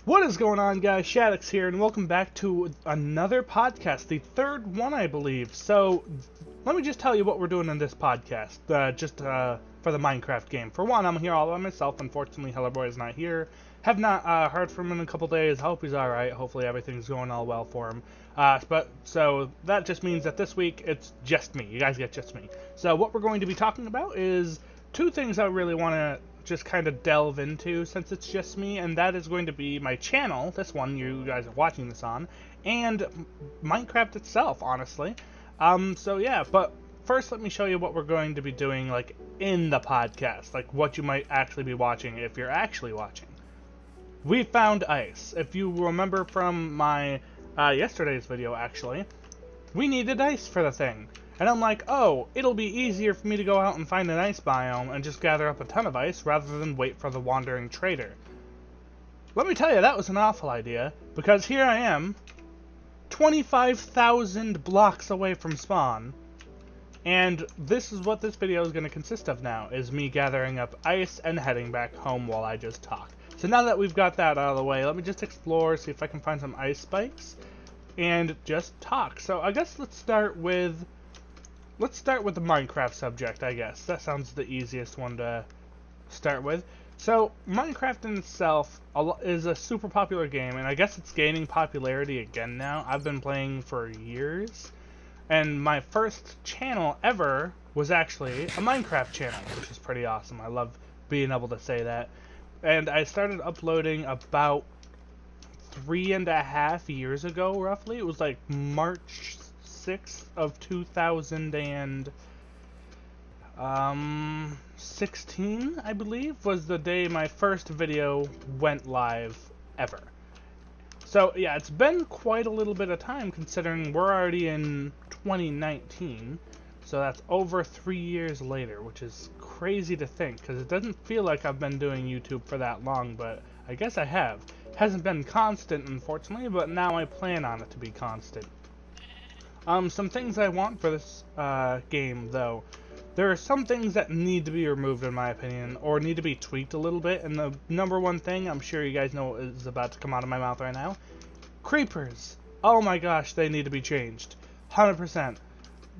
What is going on, guys? Shadix here, and welcome back to another podcast, the third one, I believe. So, let me just tell you what we're doing in this podcast, for the Minecraft game. For one, I'm here all by myself. Unfortunately, Hellerboy is not here. Have not heard from him in a couple days. Hope he's alright. Hopefully everything's going all well for him. So that just means that this week, it's just me. You guys get just me. So, what we're going to be talking about is two things I really want to just kind of delve into since it's just me, and that is going to be my channel, this one you guys are watching this on, and Minecraft itself, honestly. So yeah, but first let me show you what we're going to be doing, like, in the podcast, like what you might actually be watching if you're actually watching. We found ice. If you remember from my yesterday's video, actually, we needed ice for the thing. And I'm like, oh, it'll be easier for me to go out and find an ice biome and just gather up a ton of ice rather than wait for the wandering trader. Let me tell you, that was an awful idea, because here I am, 25,000 blocks away from spawn, and this is what this video is going to consist of now, is me gathering up ice and heading back home while I just talk. So now that we've got that out of the way, let me just explore, see if I can find some ice spikes, and just talk. So I guess let's start with the Minecraft subject, I guess. That sounds the easiest one to start with. So, Minecraft in itself is a super popular game, and I guess it's gaining popularity again now. I've been playing for years, and my first channel ever was actually a Minecraft channel, which is pretty awesome. I love being able to say that. And I started uploading about 3.5 years ago, roughly. It was like March 6th of 2016, I believe, was the day my first video went live ever. So yeah, it's been quite a little bit of time considering we're already in 2019, so that's over 3 years later, which is crazy to think because it doesn't feel like I've been doing YouTube for that long, but I guess I have. It hasn't been constant, unfortunately, but now I plan on it to be constant. Some things I want for this game, though. There are some things that need to be removed, in my opinion, or need to be tweaked a little bit, and the number one thing, I'm sure you guys know is about to come out of my mouth right now, creepers. Oh my gosh, they need to be changed. 100%.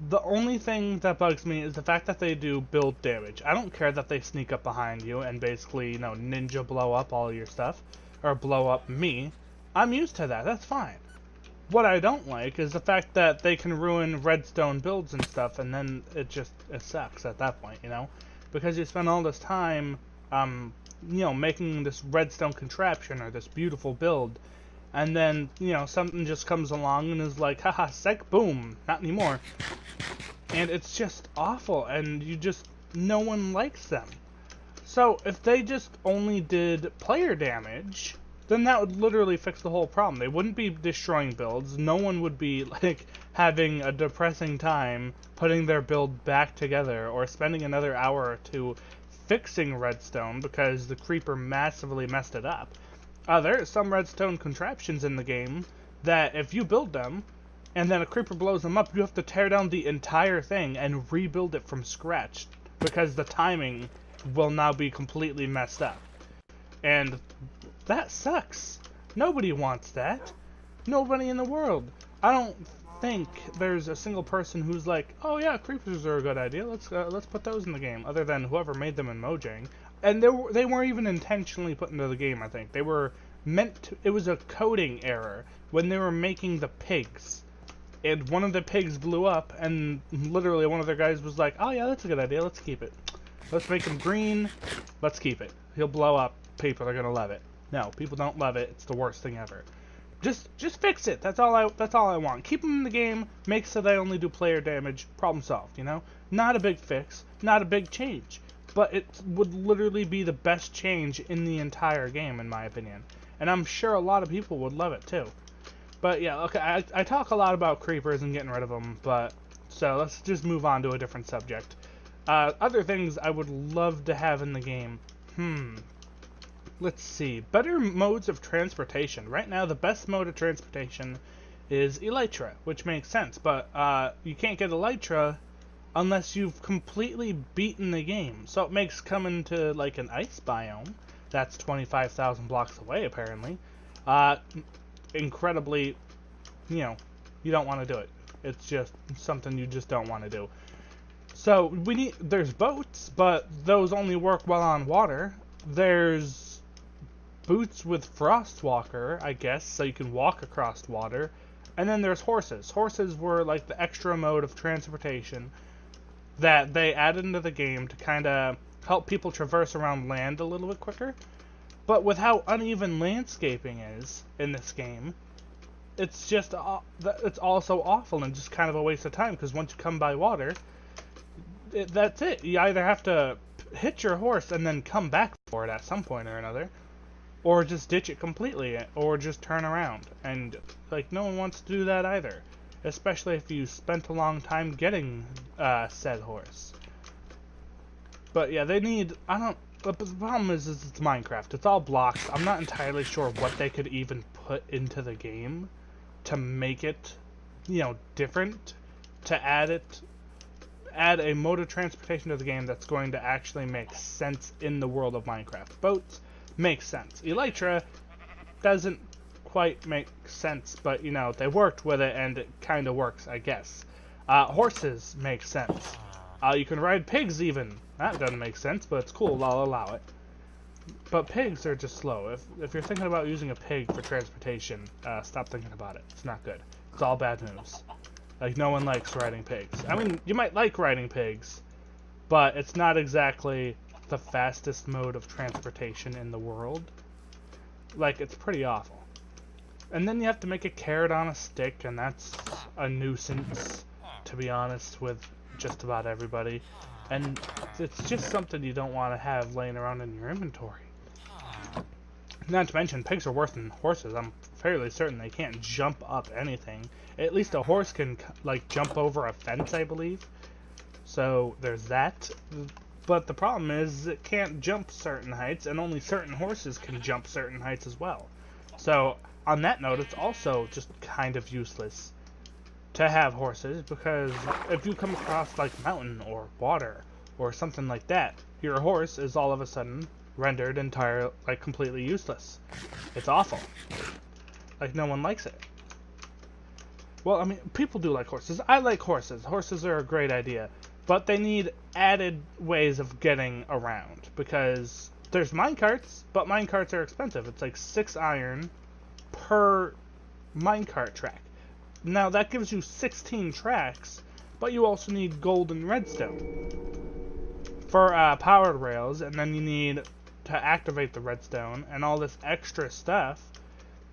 The only thing that bugs me is the fact that they do build damage. I don't care that they sneak up behind you and basically, you know, ninja blow up all your stuff, or blow up me. I'm used to that, that's fine. What I don't like is the fact that they can ruin redstone builds and stuff, and then it sucks at that point, you know? Because you spend all this time, you know, making this redstone contraption or this beautiful build, and then, you know, something just comes along and is like, haha, sec, boom, not anymore. And it's just awful, and no one likes them. So, if they just only did player damage, then that would literally fix the whole problem. They wouldn't be destroying builds. No one would be, like, having a depressing time putting their build back together or spending another hour or two fixing redstone because the creeper massively messed it up. There are some redstone contraptions in the game that if you build them and then a creeper blows them up, you have to tear down the entire thing and rebuild it from scratch because the timing will now be completely messed up. And that sucks. Nobody wants that. Nobody in the world. I don't think there's a single person who's like, oh yeah, creepers are a good idea. Let's put those in the game. Other than whoever made them in Mojang, and they weren't even intentionally put into the game. I think they were meant to. It was a coding error when they were making the pigs, and one of the pigs blew up, and literally one of their guys was like, oh yeah, that's a good idea. Let's keep it. Let's make him green. Let's keep it. He'll blow up. People are gonna love it. No, people don't love it. It's the worst thing ever. Just fix it. That's all I want. Keep them in the game. Make so they only do player damage. Problem solved, you know? Not a big fix. Not a big change. But it would literally be the best change in the entire game, in my opinion. And I'm sure a lot of people would love it, too. But yeah, okay, I talk a lot about creepers and getting rid of them, but so let's just move on to a different subject. Other things I would love to have in the game. Let's see. Better modes of transportation. Right now, the best mode of transportation is Elytra, which makes sense, but you can't get Elytra unless you've completely beaten the game. So it makes coming to, like, an ice biome that's 25,000 blocks away, apparently, incredibly, you know, you don't want to do it. It's just something you just don't want to do. So there's boats, but those only work well on water. There's boots with Frostwalker, I guess, so you can walk across water. And then there's horses. Horses were like the extra mode of transportation that they added into the game to kind of help people traverse around land a little bit quicker. But with how uneven landscaping is in this game, it's it's also awful and just kind of a waste of time, because once you come by water, that's it. You either have to hit your horse and then come back for it at some point or another, or just ditch it completely, or just turn around. And like, no one wants to do that either, especially if you spent a long time getting said horse. But yeah, they need, but the problem is it's Minecraft. It's all blocks. I'm not entirely sure what they could even put into the game to make it, you know, different, to add a mode of transportation to the game that's going to actually make sense in the world of Minecraft. Boats makes sense. Elytra doesn't quite make sense, but you know, they worked with it and it kind of works, I guess. Horses make sense. You can ride pigs even. That doesn't make sense, but it's cool, I'll allow it. But pigs are just slow. If you're thinking about using a pig for transportation, stop thinking about it. It's not good. It's all bad news. Like, no one likes riding pigs. I mean, you might like riding pigs, but it's not exactly the fastest mode of transportation in the world. Like, it's pretty awful. And then you have to make a carrot on a stick, and that's a nuisance, to be honest, with just about everybody. And it's just something you don't want to have laying around in your inventory. Not to mention, pigs are worse than horses. I'm fairly certain they can't jump up anything. At least a horse can, like, jump over a fence, I believe. So there's that. But the problem is it can't jump certain heights, and only certain horses can jump certain heights as well. So on that note, it's also just kind of useless to have horses, because if you come across like mountain or water or something like that, your horse is all of a sudden rendered completely useless. It's awful. Like, no one likes it. Well, I mean, people do like horses. I like horses. Horses are a great idea, but they need added ways of getting around, because there's minecarts, but minecarts are expensive. It's like 6 iron per minecart track. Now, that gives you 16 tracks, but you also need gold and redstone for powered rails, and then you need to activate the redstone and all this extra stuff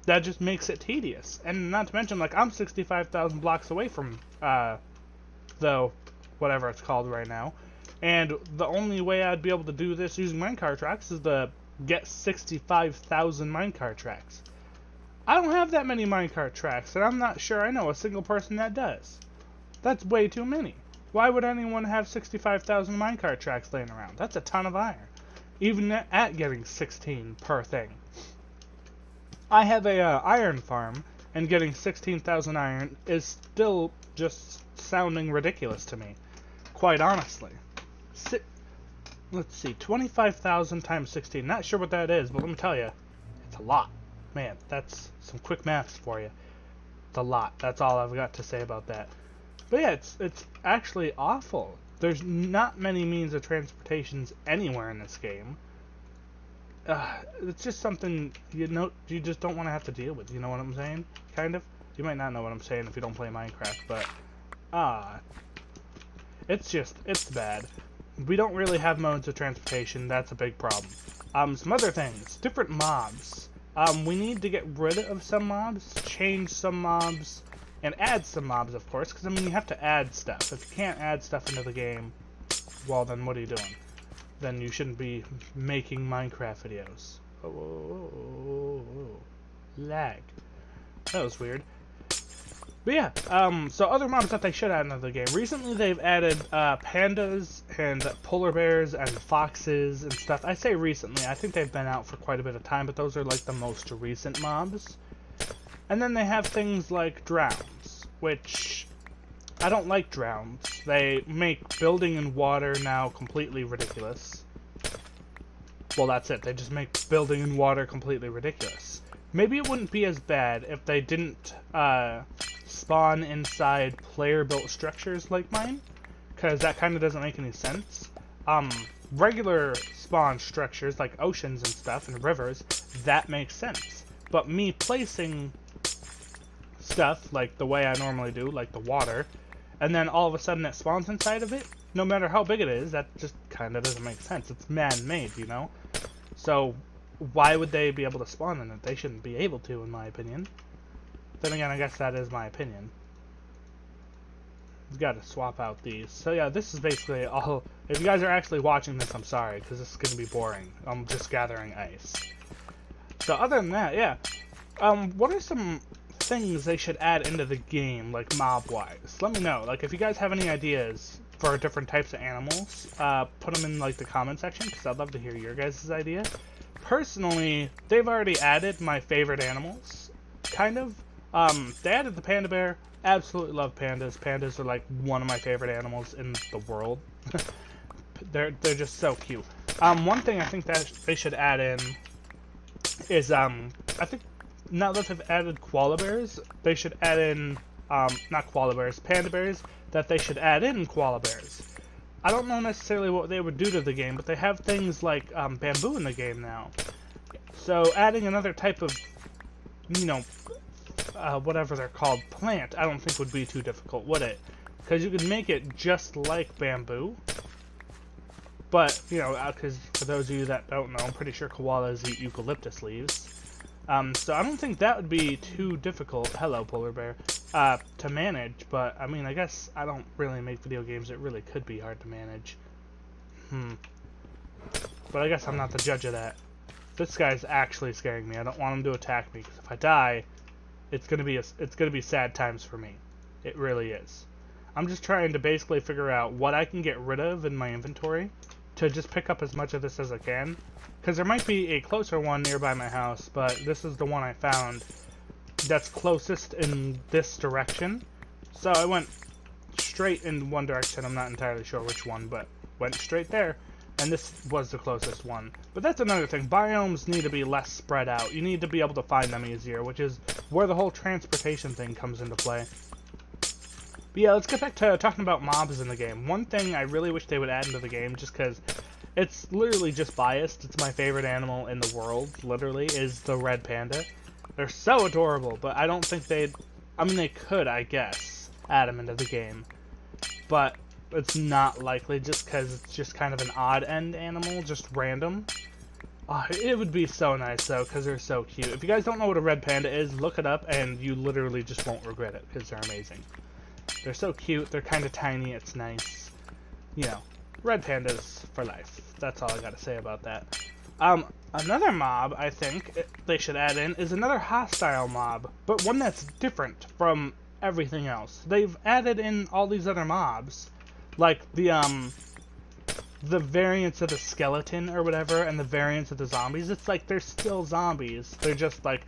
that just makes it tedious. And not to mention, like, I'm 65,000 blocks away from the whatever it's called right now, and the only way I'd be able to do this using minecart tracks is to get 65,000 minecart tracks. I don't have that many minecart tracks, and I'm not sure I know a single person that does. That's way too many. Why would anyone have 65,000 minecart tracks laying around? That's a ton of iron, even at getting 16 per thing. I have a iron farm, and getting 16,000 iron is still just sounding ridiculous to me, quite honestly. Let's see, 25,000 times 16. Not sure what that is, but let me tell you, it's a lot. Man, that's some quick maths for you. It's a lot. That's all I've got to say about that. But yeah, it's actually awful. There's not many means of transportations anywhere in this game. It's just something you just don't want to have to deal with. You know what I'm saying? Kind of. You might not know what I'm saying if you don't play Minecraft, but it's bad. We don't really have modes of transportation. That's a big problem. Some other things, different mobs. We need to get rid of some mobs, change some mobs, and add some mobs, of course, because, I mean, you have to add stuff. If you can't add stuff into the game, well, then what are you doing? Then you shouldn't be making Minecraft videos. Oh, lag. That was weird. But yeah, so other mobs that they should add into the game. Recently they've added pandas and polar bears and foxes and stuff. I say recently, I think they've been out for quite a bit of time, but those are like the most recent mobs. And then they have things like drowns, which I don't like drowns. They make building in water now completely ridiculous. Well, that's it. They just make building in water completely ridiculous. maybe it wouldn't be as bad if they didn't spawn inside player-built structures like mine, because that kind of doesn't make any sense. Regular spawn structures like oceans and stuff and rivers, that makes sense. But me placing stuff like the way I normally do, like the water, and then all of a sudden it spawns inside of it, no matter how big it is, that just kind of doesn't make sense. It's man-made, you know? So why would they be able to spawn in it? They shouldn't be able to, in my opinion. Then again, I guess that is my opinion. We've got to swap out these. So yeah, this is basically all. If you guys are actually watching this, I'm sorry, because this is going to be boring. I'm just gathering ice. So other than that, yeah. What are some things they should add into the game, like mob-wise? Let me know. Like, if you guys have any ideas for different types of animals, put them in like the comment section, because I'd love to hear your guys' idea. Personally, they've already added my favorite animals, kind of. They added the panda bear. Absolutely love pandas. Pandas are like one of my favorite animals in the world. they're just so cute. One thing I think that they should add in is I think now that they've added koala bears, they should add in not koala bears, panda bears. That they should add in koala bears. I don't know necessarily what they would do to the game, but they have things like bamboo in the game now. So adding another type of, you know, whatever they're called, plant, I don't think would be too difficult, would it? Because you could make it just like bamboo. But, you know, because for those of you that don't know, I'm pretty sure koalas eat eucalyptus leaves. So I don't think that would be too difficult, hello polar bear, to manage. But, I mean, I guess I don't really make video games. It really could be hard to manage. But I guess I'm not the judge of that. This guy's actually scaring me. I don't want him to attack me, because if I die, it's gonna be sad times for me. It really is. I'm just trying to basically figure out what I can get rid of in my inventory to just pick up as much of this as I can. Because there might be a closer one nearby my house, but this is the one I found that's closest in this direction. So I went straight in one direction. I'm not entirely sure which one, but went straight there. And this was the closest one. But that's another thing. Biomes need to be less spread out. You need to be able to find them easier, which is where the whole transportation thing comes into play. But yeah, let's get back to talking about mobs in the game. One thing I really wish they would add into the game, just because it's literally just biased. It's my favorite animal in the world, literally, is the red panda. They're so adorable, but I don't think they'd... I mean, they could, I guess, add them into the game. But it's not likely, just because it's just kind of an odd-end animal, just random. It would be so nice, though, because they're so cute. If you guys don't know what a red panda is, look it up, and you literally just won't regret it, because they're amazing. They're so cute, they're kind of tiny, it's nice. You know, red pandas for life. That's all I gotta say about that. Another mob, I think, they should add in, is another hostile mob, but one that's different from everything else. They've added in all these other mobs, like the variants of the skeleton or whatever, and the variants of the zombies. It's like they're still zombies. They're just like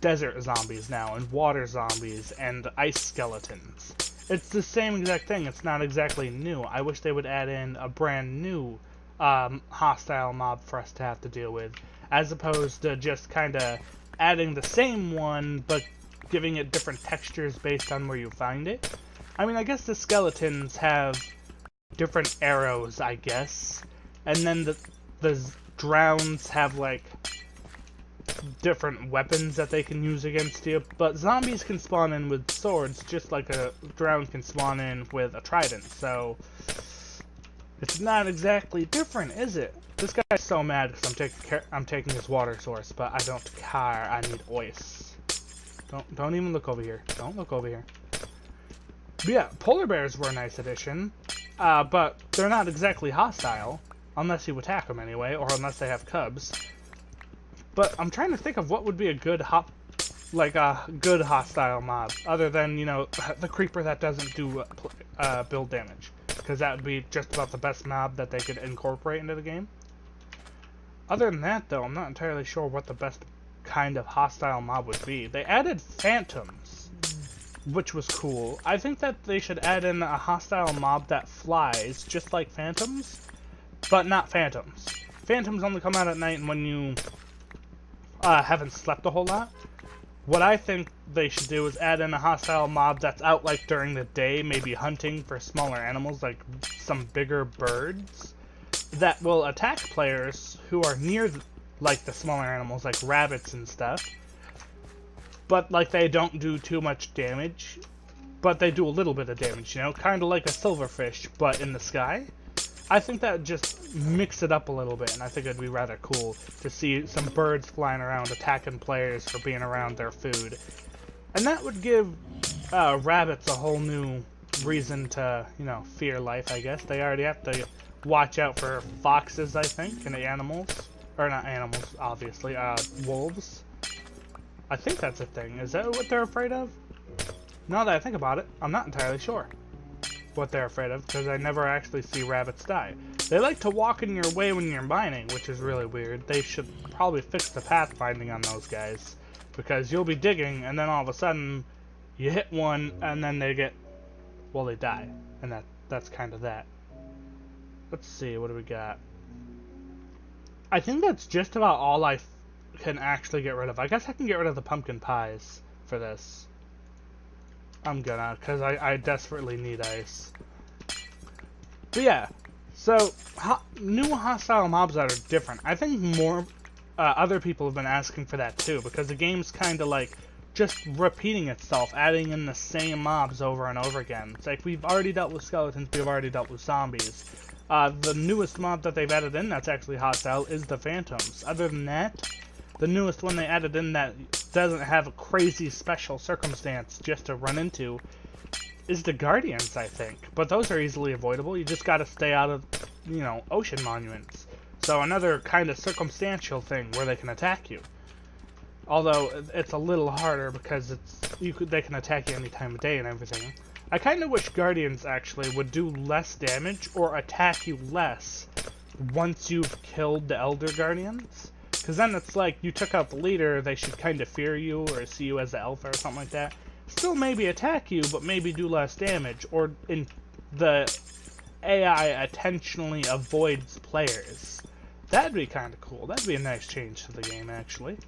desert zombies now, and water zombies, and ice skeletons. It's the same exact thing. It's not exactly new. I wish they would add in a brand new hostile mob for us to have to deal with, as opposed to just kind of adding the same one, but giving it different textures based on where you find it. I mean, I guess the skeletons have different arrows, I guess, and then the drowns have, like, different weapons that they can use against you, but zombies can spawn in with swords, just like a drown can spawn in with a trident, so it's not exactly different, is it? This guy's so mad because I'm taking his water source, but I don't care. I need ice. Don't even look over here. Don't look over here. But yeah, polar bears were a nice addition, but they're not exactly hostile, unless you attack them anyway, or unless they have cubs. But I'm trying to think of what would be a good good hostile mob, other than, you know, the creeper that doesn't do build damage, because that would be just about the best mob that they could incorporate into the game. Other than that, though, I'm not entirely sure what the best kind of hostile mob would be. They added phantoms, which was cool. I think that they should add in a hostile mob that flies, just like phantoms, but not phantoms. Phantoms only come out at night when you haven't slept a whole lot. What I think they should do is add in a hostile mob that's out like during the day, maybe hunting for smaller animals like some bigger birds that will attack players who are near like the smaller animals like rabbits and stuff. But like they don't do too much damage, but they do a little bit of damage, you know, kind of like a silverfish but in the sky. I think that would just mix it up a little bit, and I think it'd be rather cool to see some birds flying around attacking players for being around their food. And that would give rabbits a whole new reason to, you know, fear life, I guess. They already have to watch out for foxes, I think, and the animals. Or not animals, obviously, wolves. I think that's a thing. Is that what they're afraid of? Now that I think about it, I'm not entirely sure what they're afraid of, because I never actually see rabbits die. They like to walk in your way when you're mining, which is really weird. They should probably fix the pathfinding on those guys, because you'll be digging, and then all of a sudden, you hit one, and then they get, well, they die. And that's kind of that. Let's see, what do we got? I think that's just about all I can actually get rid of. I guess I can get rid of the pumpkin pies for this. I'm gonna, because I desperately need ice. But yeah, so new hostile mobs that are different. I think more other people have been asking for that too, because the game's kind of like just repeating itself, adding in the same mobs over and over again. It's like we've already dealt with skeletons, we've already dealt with zombies. The newest mob that they've added in that's actually hostile is the phantoms. Other than that, the newest one they added in that doesn't have a crazy special circumstance just to run into is the guardians, I think. But those are easily avoidable. You just gotta stay out of, you know, ocean monuments. So another kind of circumstantial thing where they can attack you. Although it's a little harder because they can attack you any time of day and everything. I kind of wish guardians actually would do less damage or attack you less once you've killed the elder guardians. Because then it's like, you took out the leader, they should kind of fear you or see you as the alpha or something like that. Still maybe attack you, but maybe do less damage. Or the AI attentionally avoids players. That'd be kind of cool. That'd be a nice change to the game, actually.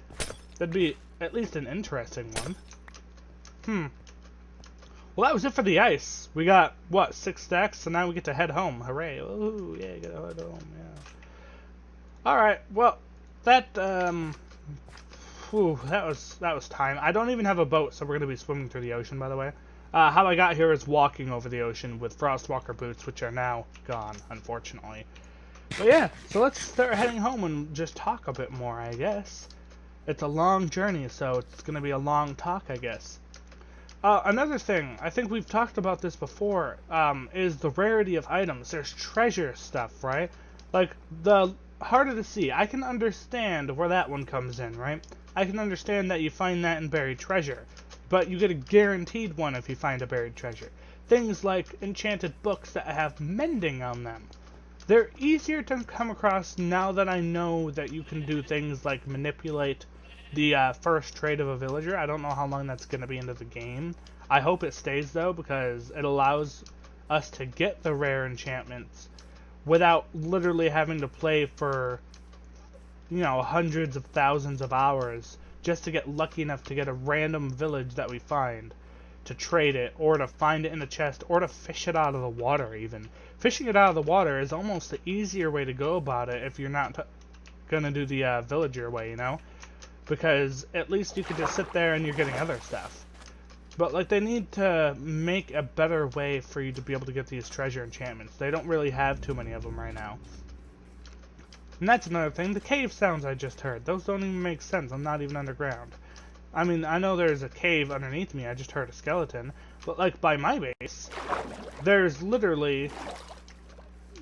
That'd be at least an interesting one. Well, that was it for the ice. We got, what, 6 stacks? So now we get to head home. Hooray. Ooh, yeah, get to head home, yeah. Alright, well... That was time. I don't even have a boat, so we're going to be swimming through the ocean, by the way. How I got here is walking over the ocean with Frostwalker boots, which are now gone, unfortunately. But yeah, so let's start heading home and just talk a bit more, I guess. It's a long journey, so it's going to be a long talk, I guess. Another thing, I think we've talked about this before, is the rarity of items. There's treasure stuff, right? Like, the... harder to see. I can understand where that one comes in, right? I can understand that you find that in buried treasure, but you get a guaranteed one if you find a buried treasure. Things like enchanted books that have mending on them. They're easier to come across now that I know that you can do things like manipulate the first trait of a villager. I don't know how long that's going to be into the game. I hope it stays, though, because it allows us to get the rare enchantments without literally having to play for, you know, hundreds of thousands of hours just to get lucky enough to get a random village that we find, to trade it, or to find it in a chest, or to fish it out of the water even. Fishing it out of the water is almost the easier way to go about it if you're not gonna do the villager way, you know? Because at least you could just sit there and you're getting other stuff. But, like, they need to make a better way for you to be able to get these treasure enchantments. They don't really have too many of them right now. And that's another thing. The cave sounds I just heard. Those don't even make sense. I'm not even underground. I mean, I know there's a cave underneath me. I just heard a skeleton. But, like, by my base, there's literally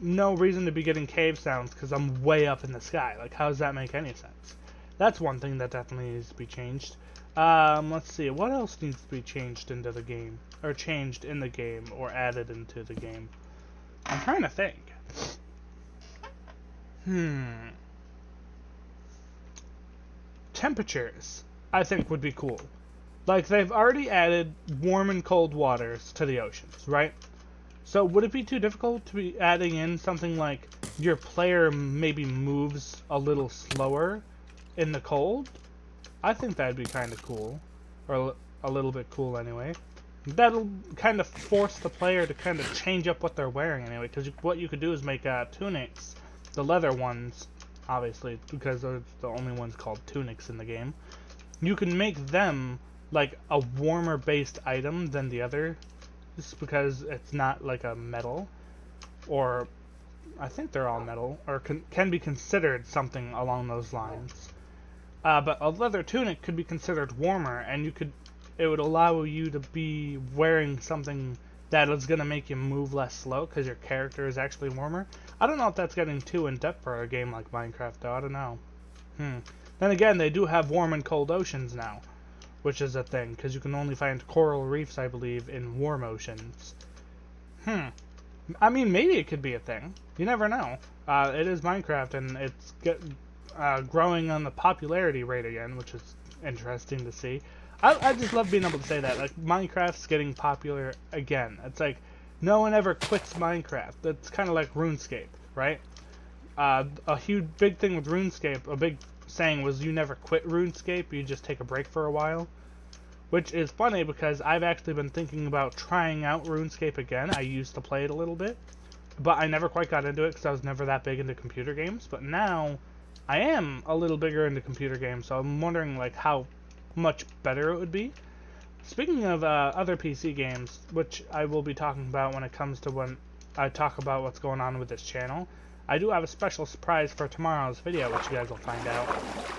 no reason to be getting cave sounds because I'm way up in the sky. Like, how does that make any sense? That's one thing that definitely needs to be changed. Let's see, what else needs to be changed into the game? Or changed in the game, or added into the game? I'm trying to think. Temperatures, I think, would be cool. Like, they've already added warm and cold waters to the oceans, right? So, would it be too difficult to be adding in something like your player maybe moves a little slower in the cold? I think that'd be kind of cool, or a little bit cool anyway. That'll kind of force the player to kind of change up what they're wearing anyway, because what you could do is make tunics, the leather ones, obviously, because they're the only ones called tunics in the game. You can make them like a warmer based item than the other, just because it's not like a metal, or I think they're all metal, or can be considered something along those lines. But a leather tunic could be considered warmer, and it would allow you to be wearing something that is going to make you move less slow because your character is actually warmer. I don't know if that's getting too in-depth for a game like Minecraft, though. I don't know. Then again, they do have warm and cold oceans now, which is a thing, because you can only find coral reefs, I believe, in warm oceans. I mean, maybe it could be a thing. You never know. It is Minecraft, and it's growing on the popularity rate again, which is interesting to see. I just love being able to say that. Like, Minecraft's getting popular again. It's like, no one ever quits Minecraft. That's kind of like RuneScape, right? A huge, big thing with RuneScape, a big saying was you never quit RuneScape, you just take a break for a while. Which is funny because I've actually been thinking about trying out RuneScape again. I used to play it a little bit, but I never quite got into it because I was never that big into computer games. But now, I am a little bigger into computer games, so I'm wondering like how much better it would be. Speaking of other PC games, which I will be talking about when it comes to when I talk about what's going on with this channel, I do have a special surprise for tomorrow's video, which you guys will find out,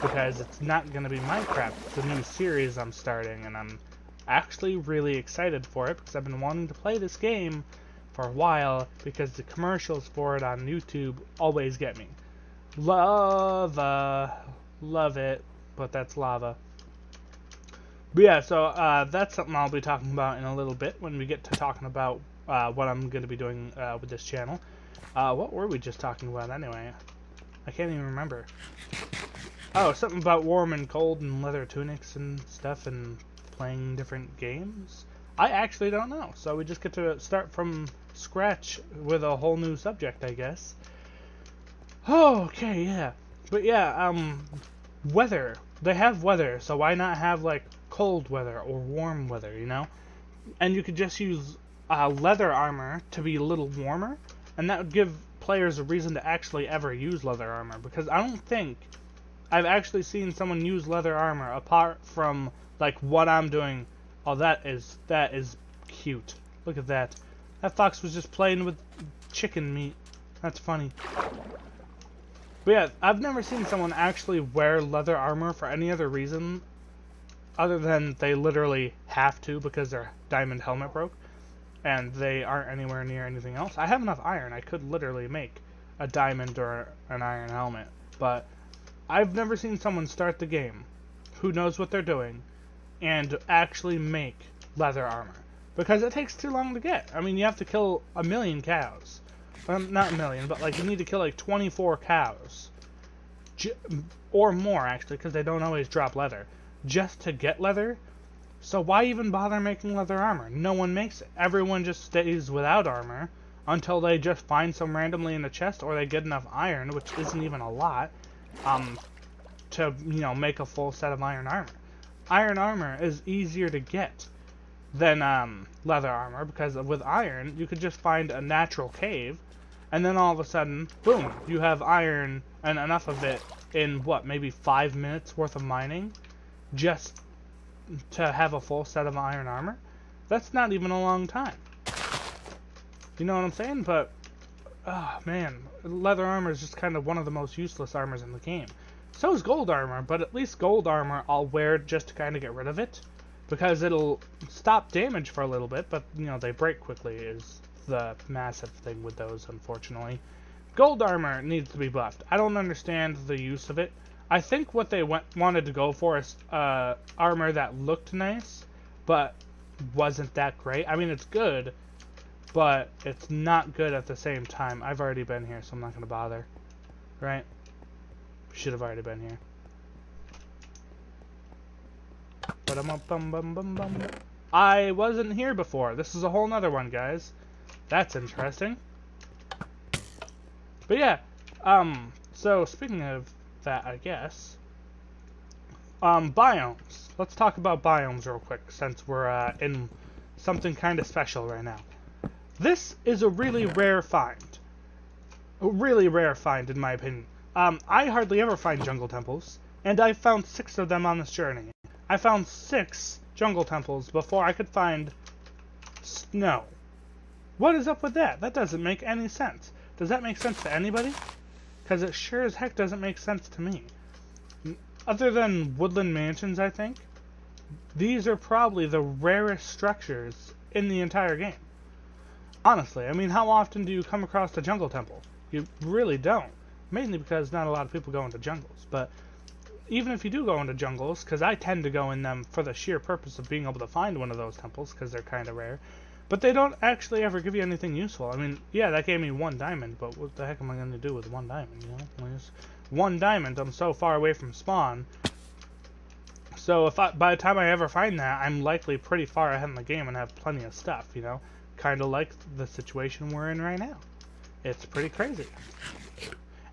because it's not going to be Minecraft. It's a new series I'm starting, and I'm actually really excited for it, because I've been wanting to play this game for a while, because the commercials for it on YouTube always get me. Lava. Love it, but that's lava. But yeah, so that's something I'll be talking about in a little bit when we get to talking about what I'm going to be doing with this channel. What were we just talking about anyway? I can't even remember. Oh, something about warm and cold and leather tunics and stuff and playing different games? I actually don't know, so we just get to start from scratch with a whole new subject, I guess. Oh, okay, yeah. But yeah, weather. They have weather, so why not have, like, cold weather or warm weather, you know? And you could just use leather armor to be a little warmer, and that would give players a reason to actually ever use leather armor, because I don't think I've actually seen someone use leather armor apart from, like, what I'm doing. Oh, that is cute. Look at that. That fox was just playing with chicken meat. That's funny. But yeah, I've never seen someone actually wear leather armor for any other reason other than they literally have to because their diamond helmet broke and they aren't anywhere near anything else. I have enough iron. I could literally make a diamond or an iron helmet, but I've never seen someone start the game who knows what they're doing and actually make leather armor, because it takes too long to get. I mean, you have to kill 1,000,000 cows. Not 1,000,000, but like you need to kill like 24 cows. Or more, actually, because they don't always drop leather. Just to get leather? So why even bother making leather armor? No one makes it. Everyone just stays without armor until they just find some randomly in the chest, or they get enough iron, which isn't even a lot, to, you know, make a full set of iron armor. Iron armor is easier to get than leather armor, because with iron, you could just find a natural cave, and then all of a sudden, boom, you have iron, and enough of it in, what, maybe 5 minutes worth of mining, just to have a full set of iron armor? That's not even a long time. You know what I'm saying? But, oh man, leather armor is just kind of one of the most useless armors in the game. So is gold armor, but at least gold armor I'll wear just to kind of get rid of it, because it'll stop damage for a little bit, but, you know, they break quickly is the massive thing with those, unfortunately. Gold armor needs to be buffed. I don't understand the use of it. I think what they wanted to go for is armor that looked nice, but wasn't that great. I mean, it's good, but it's not good at the same time. I've already been here, so I'm not going to bother. Right? Should have already been here. I wasn't here before. This is a whole nother one, guys. That's interesting. But yeah, so speaking of that, I guess, Biomes. Let's talk about biomes real quick, since we're in something kind of special right now. This is a really rare find. A really rare find, in my opinion. I hardly ever find jungle temples, and I found 6 of them on this journey. I found 6 jungle temples before I could find snow. What is up with that? That doesn't make any sense. Does that make sense to anybody? Because it sure as heck doesn't make sense to me. Other than woodland mansions, I think, these are probably the rarest structures in the entire game. Honestly, I mean, how often do you come across a jungle temple? You really don't. Mainly because not a lot of people go into jungles. But even if you do go into jungles, because I tend to go in them for the sheer purpose of being able to find one of those temples, because they're kind of rare, but they don't actually ever give you anything useful. I mean, yeah, that gave me 1 diamond, but what the heck am I going to do with 1 diamond, you know? Just 1 diamond, I'm so far away from spawn. So by the time I ever find that, I'm likely pretty far ahead in the game and have plenty of stuff, you know? Kind of like the situation we're in right now. It's pretty crazy.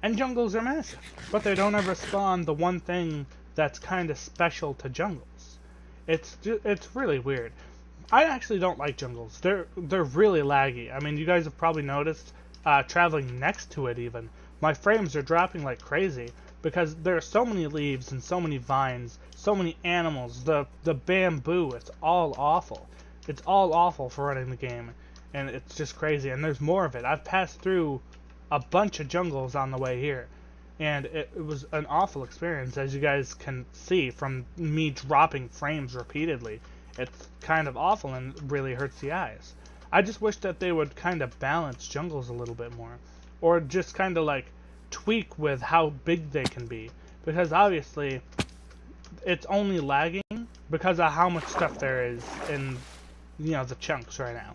And jungles are massive, but they don't ever spawn the one thing that's kind of special to jungles. It's really weird. I actually don't like jungles. They're really laggy. I mean, you guys have probably noticed traveling next to it even. My frames are dropping like crazy because there are so many leaves and so many vines, so many animals. The bamboo, it's all awful. It's all awful for running the game, and it's just crazy. And there's more of it. I've passed through a bunch of jungles on the way here, and it was an awful experience, as you guys can see from me dropping frames repeatedly. It's kind of awful and really hurts the eyes. I just wish that they would kind of balance jungles a little bit more, or just kind of like tweak with how big they can be, because obviously it's only lagging because of how much stuff there is in, you know, the chunks right now.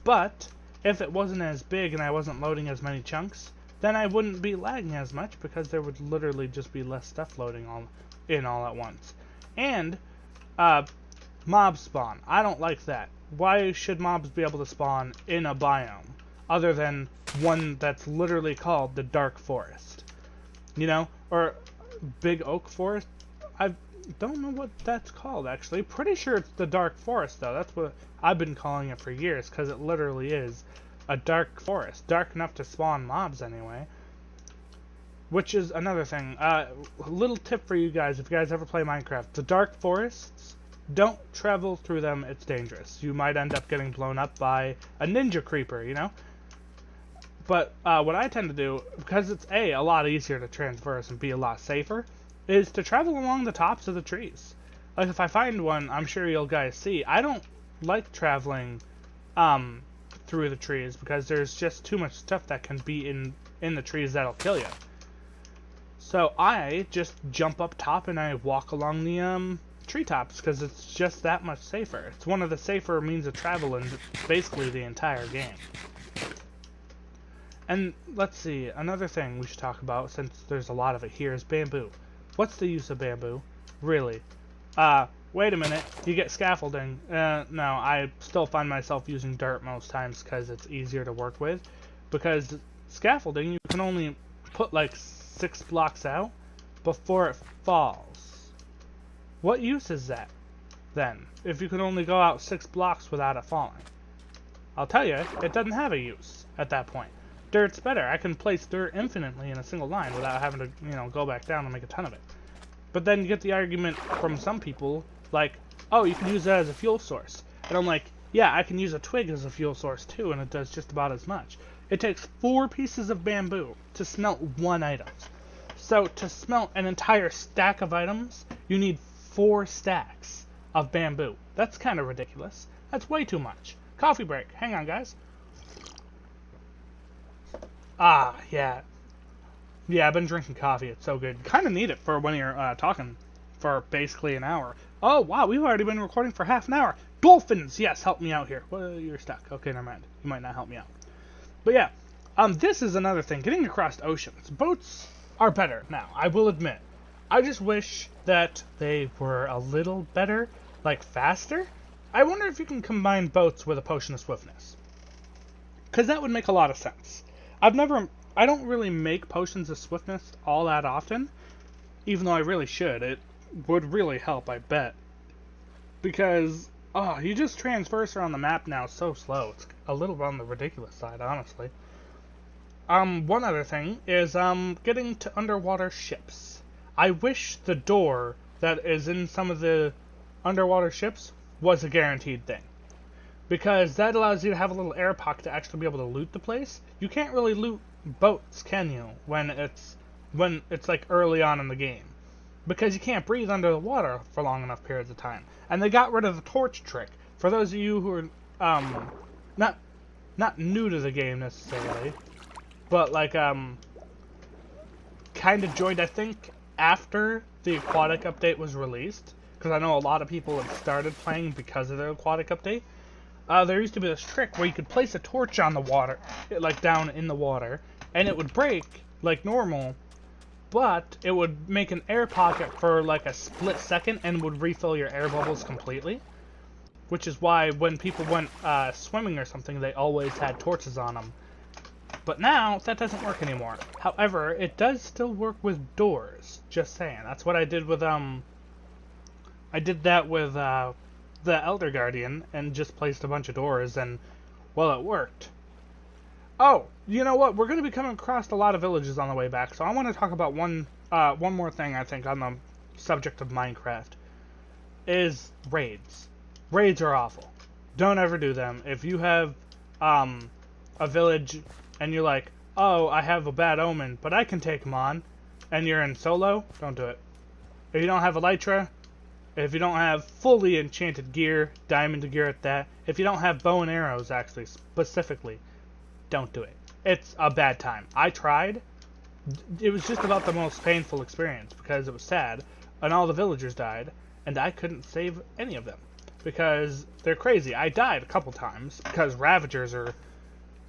But if it wasn't as big and I wasn't loading as many chunks, then I wouldn't be lagging as much, because there would literally just be less stuff loading all at once. And mob spawn. I don't like that. Why should mobs be able to spawn in a biome other than one that's literally called the Dark Forest? You know? Or Big Oak Forest? I don't know what that's called, actually. Pretty sure it's the Dark Forest, though. That's what I've been calling it for years, because it literally is a dark forest. Dark enough to spawn mobs, anyway. Which is another thing. A little tip for you guys, if you guys ever play Minecraft. The Dark Forests, don't travel through them. It's dangerous. You might end up getting blown up by a ninja creeper, you know? But what I tend to do, because it's a lot easier to traverse and be a lot safer, is to travel along the tops of the trees. Like, if I find one, I'm sure you'll guys see, I don't like traveling through the trees, because there's just too much stuff that can be in the trees that'll kill you. So I just jump up top and I walk along the treetops, because it's just that much safer. It's one of the safer means of travel in basically the entire game. And let's see, another thing we should talk about, since there's a lot of it here, is bamboo. What's the use of bamboo? Really? Wait a minute, you get scaffolding. No, I still find myself using dirt most times because it's easier to work with. Because scaffolding, you can only put like 6 blocks out before it falls. What use is that, then, if you can only go out 6 blocks without it falling? I'll tell you, it doesn't have a use at that point. Dirt's better. I can place dirt infinitely in a single line without having to, you know, go back down and make a ton of it. But then you get the argument from some people, like, oh, you can use that as a fuel source. And I'm like, yeah, I can use a twig as a fuel source too, and it does just about as much. It takes 4 pieces of bamboo to smelt 1 item. So to smelt an entire stack of items, you need 4 stacks of bamboo. That's kind of ridiculous. That's way too much. Coffee break. Hang on, guys. Ah, yeah. Yeah, I've been drinking coffee. It's so good. Kind of need it for when you're talking for basically an hour. Oh, wow, we've already been recording for half an hour. Dolphins! Yes, help me out here. Well, you're stuck. Okay, never mind. You might not help me out. But yeah, this is another thing. Getting across oceans. Boats are better now, I will admit. I just wish that they were a little better, like faster. I wonder if you can combine boats with a potion of swiftness. Because that would make a lot of sense. I don't really make potions of swiftness all that often, even though I really should. It would really help, I bet. Because, oh, you just transverse around the map now so slow. It's a little on the ridiculous side, honestly. One other thing is, getting to underwater ships. I wish the door that is in some of the underwater ships was a guaranteed thing. Because that allows you to have a little air pocket to actually be able to loot the place. You can't really loot boats, can you, when it's like early on in the game. Because you can't breathe under the water for long enough periods of time. And they got rid of the torch trick. For those of you who are not new to the game necessarily, but like kind of joined, I think, after the aquatic update was released, because I know a lot of people had started playing because of the aquatic update. There used to be this trick where you could place a torch on the water, like down in the water, and it would break like normal, but it would make an air pocket for like a split second and would refill your air bubbles completely. Which is why when people went swimming or something, they always had torches on them. But now, that doesn't work anymore. However, it does still work with doors. Just saying. That's what I did with, I did that with, the Elder Guardian, and just placed a bunch of doors, and, well, it worked. Oh, you know what? We're going to be coming across a lot of villages on the way back, so I want to talk about one more thing, I think, on the subject of Minecraft. Is raids. Raids are awful. Don't ever do them. If you have, a village and you're like, oh, I have a bad omen, but I can take them on, and you're in solo, don't do it. If you don't have elytra, if you don't have fully enchanted gear, diamond gear at that, if you don't have bow and arrows, actually, specifically, don't do it. It's a bad time. I tried. It was just about the most painful experience, because it was sad, and all the villagers died, and I couldn't save any of them, because they're crazy. I died a couple times, because Ravagers are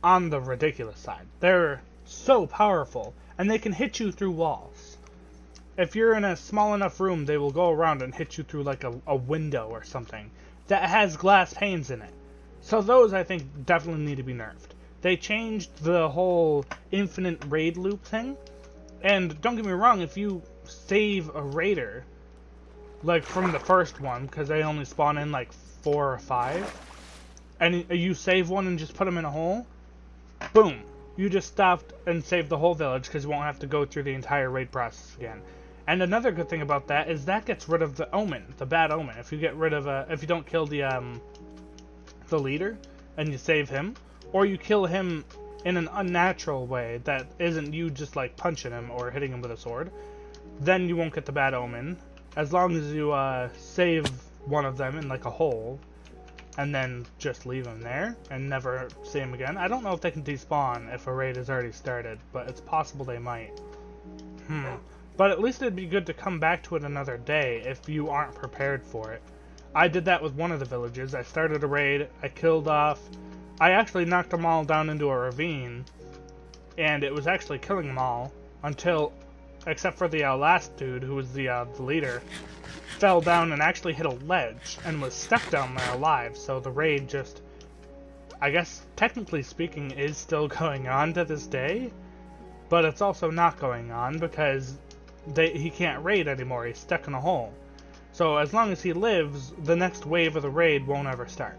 on the ridiculous side. They're so powerful, and they can hit you through walls. If you're in a small enough room, they will go around and hit you through like a window or something that has glass panes in it. So those, I think, definitely need to be nerfed. They changed the whole infinite raid loop thing, and don't get me wrong, if you save a raider, like from the first one, because they only spawn in like 4 or 5, and you save one and just put them in a hole, boom, you just stopped and saved the whole village, because you won't have to go through the entire raid process again. And another good thing about that is that gets rid of the omen, the bad omen. If you get rid of if you don't kill the leader and you save him, or you kill him in an unnatural way that isn't you just like punching him or hitting him with a sword, then you won't get the bad omen, as long as you save one of them in like a hole and then just leave him there and never see him again. I don't know if they can despawn if a raid has already started, but it's possible they might. But at least it'd be good to come back to it another day if you aren't prepared for it. I did that with one of the villages. I started a raid, I killed off, I actually knocked them all down into a ravine, and it was actually killing them all until, except for the last dude who was the leader, fell down and actually hit a ledge and was stuck down there alive. So the raid just, I guess technically speaking, is still going on to this day, but it's also not going on because he can't raid anymore. He's stuck in a hole. So as long as he lives, the next wave of the raid won't ever start,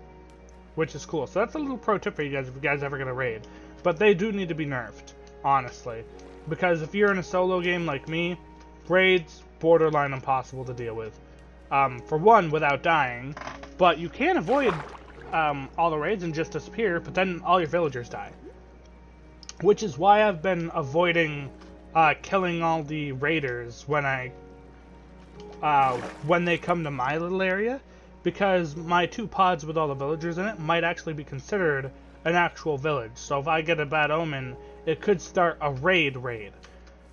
which is cool. So that's a little pro tip for you guys if you guys ever get a raid. But they do need to be nerfed, honestly, because if you're in a solo game like me, raids borderline impossible to deal with. For one, without dying, but you can avoid all the raids and just disappear, but then all your villagers die. Which is why I've been avoiding killing all the raiders when they come to my little area, because my 2 pods with all the villagers in it might actually be considered an actual village. So if I get a bad omen, it could start a raid,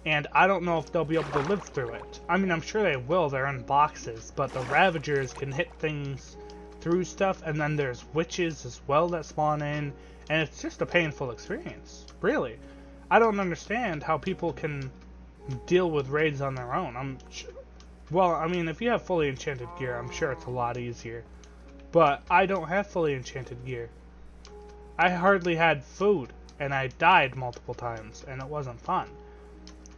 and I don't know if they'll be able to live through it. I mean, I'm sure they will, they're in boxes, but the Ravagers can hit things through stuff, and then there's witches as well that spawn in, and it's just a painful experience, really. I don't understand how people can deal with raids on their own. Well, I mean, if you have fully enchanted gear, I'm sure it's a lot easier. But I don't have fully enchanted gear. I hardly had food, and I died multiple times, and it wasn't fun.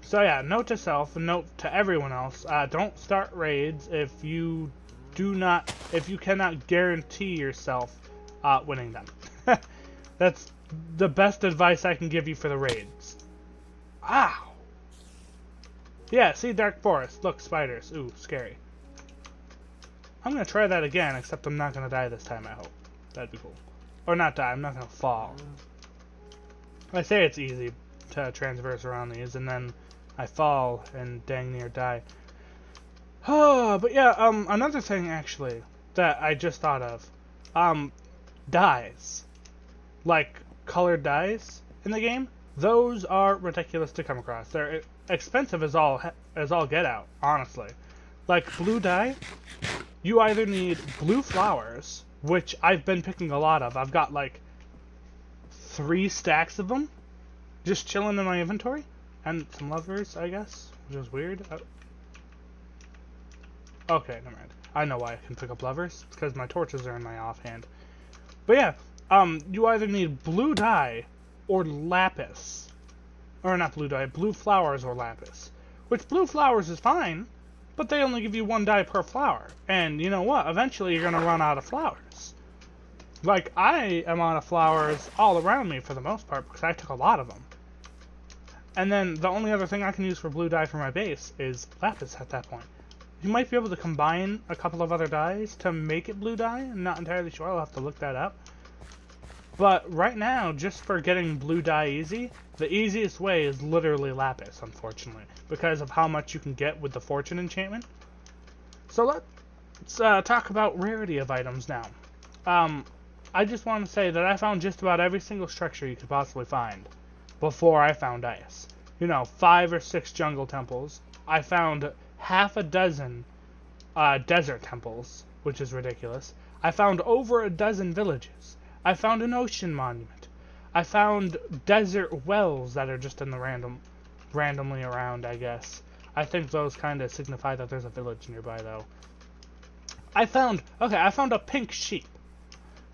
So yeah, note to self, and note to everyone else, don't start raids if you cannot guarantee yourself winning them. That's the best advice I can give you for the raids. Ow! Yeah, see, dark forest. Look, spiders. Ooh, scary. I'm gonna try that again, except I'm not gonna die this time, I hope. That'd be cool. Or not die, I'm not gonna fall. I say it's easy to transverse around these, and then I fall and dang near die. Oh, but yeah, another thing, actually, that I just thought of. Dyes. Like, colored dyes in the game. Those are ridiculous to come across. They're expensive as all get out, honestly. Like, blue dye, you either need blue flowers, which I've been picking a lot of. I've got, like, 3 stacks of them just chilling in my inventory. And some lovers, I guess, which is weird. Okay, never mind. I know why I can pick up lovers. It's because my torches are in my offhand. But yeah, you either need blue dye or lapis. Or not blue dye, blue flowers or lapis. Which blue flowers is fine, but they only give you 1 dye per flower. And you know what? Eventually you're going to run out of flowers. Like, I am out of flowers all around me for the most part because I took a lot of them. And then the only other thing I can use for blue dye for my base is lapis at that point. You might be able to combine a couple of other dyes to make it blue dye. I'm not entirely sure. I'll have to look that up. But right now, just for getting blue dye easy, the easiest way is literally lapis, unfortunately, because of how much you can get with the fortune enchantment. So let's talk about rarity of items now. I just want to say that I found just about every single structure you could possibly find before I found ice. You know, 5 or 6 jungle temples. I found half a dozen desert temples, which is ridiculous. I found over a dozen villages. I found an ocean monument. I found desert wells that are just in the randomly around, I guess. I think those kind of signify that there's a village nearby, though. I found a pink sheep.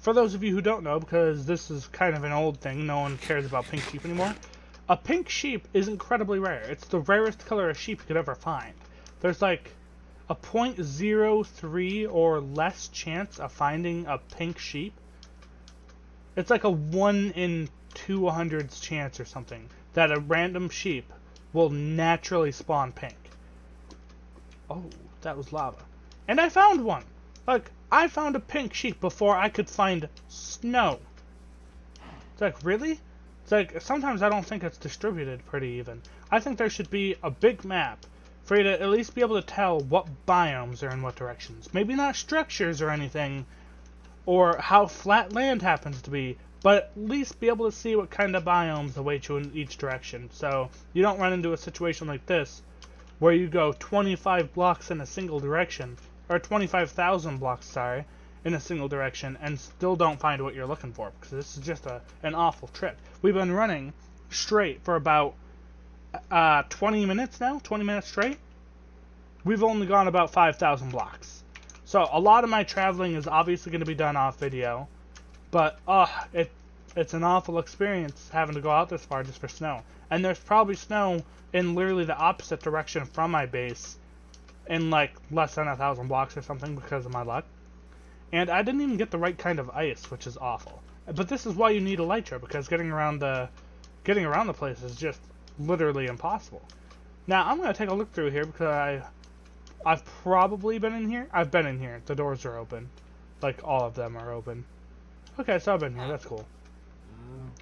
For those of you who don't know, because this is kind of an old thing, no one cares about pink sheep anymore. A pink sheep is incredibly rare. It's the rarest color of sheep you could ever find. There's like a 0.03 or less chance of finding a pink sheep. It's like a 1 in 200's chance or something that a random sheep will naturally spawn pink. Oh, that was lava. And I found one! Like, I found a pink sheep before I could find snow. It's like, really? It's like, sometimes I don't think it's distributed pretty even. I think there should be a big map for you to at least be able to tell what biomes are in what directions. Maybe not structures or anything, or how flat land happens to be, but at least be able to see what kind of biomes await you in each direction, so you don't run into a situation like this, where you go 25 blocks in a single direction, or 25,000 blocks, sorry, in a single direction, and still don't find what you're looking for, because this is just an awful trip. We've been running straight for about 20 minutes now, 20 minutes straight. We've only gone about 5,000 blocks. So a lot of my traveling is obviously going to be done off video, but it's an awful experience having to go out this far just for snow. And there's probably snow in literally the opposite direction from my base in like less than 1,000 blocks or something because of my luck. And I didn't even get the right kind of ice, which is awful. But this is why you need elytra, because getting around the place is just literally impossible. Now I'm gonna take a look through here because I've probably been in here. I've been in here. The doors are open. Like, all of them are open. Okay, so I've been here. That's cool.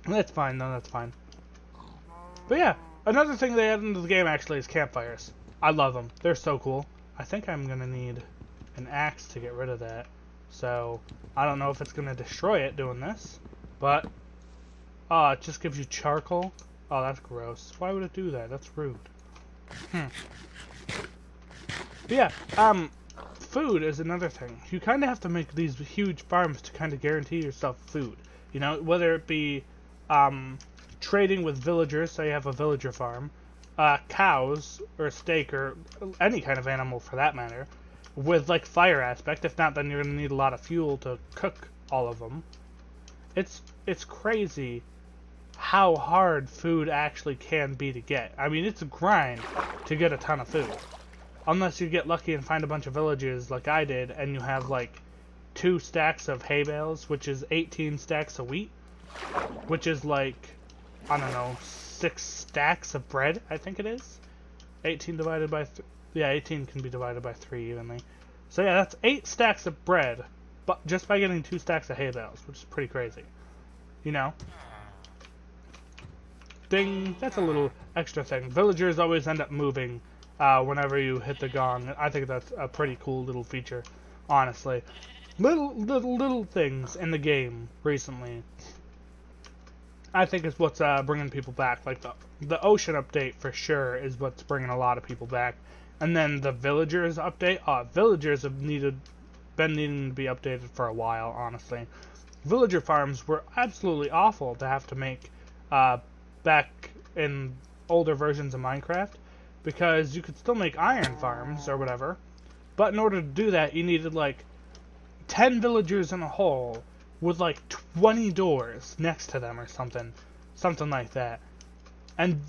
That's fine, though. That's fine. But yeah, another thing they added into the game, actually, is campfires. I love them. They're so cool. I think I'm going to need an axe to get rid of that. So, I don't know if it's going to destroy it doing this. But, it just gives you charcoal. Oh, that's gross. Why would it do that? That's rude. But yeah, food is another thing. You kind of have to make these huge farms to kind of guarantee yourself food. You know, whether it be trading with villagers, so you have a villager farm, cows, or steak, or any kind of animal for that matter, with like fire aspect. If not, then you're going to need a lot of fuel to cook all of them. It's crazy how hard food actually can be to get. I mean, it's a grind to get a ton of food. Unless you get lucky and find a bunch of villages like I did, and you have like 2 stacks of hay bales, which is 18 stacks of wheat, which is like, I don't know, 6 stacks of bread, I think it is. 18 divided by 3. Yeah, 18 can be divided by 3 evenly. So yeah, that's 8 stacks of bread, but just by getting 2 stacks of hay bales, which is pretty crazy. You know? Ding! That's a little extra thing. Villagers always end up moving whenever you hit the gong. I think that's a pretty cool little feature, honestly. Little things in the game recently, I think is what's bringing people back. Like the ocean update for sure is what's bringing a lot of people back. And then the villagers update. Villagers have been needing to be updated for a while, honestly. Villager farms were absolutely awful to have to make back in older versions of Minecraft, because you could still make iron farms or whatever, but in order to do that you needed like 10 villagers in a hole with like 20 doors next to them or something like that, and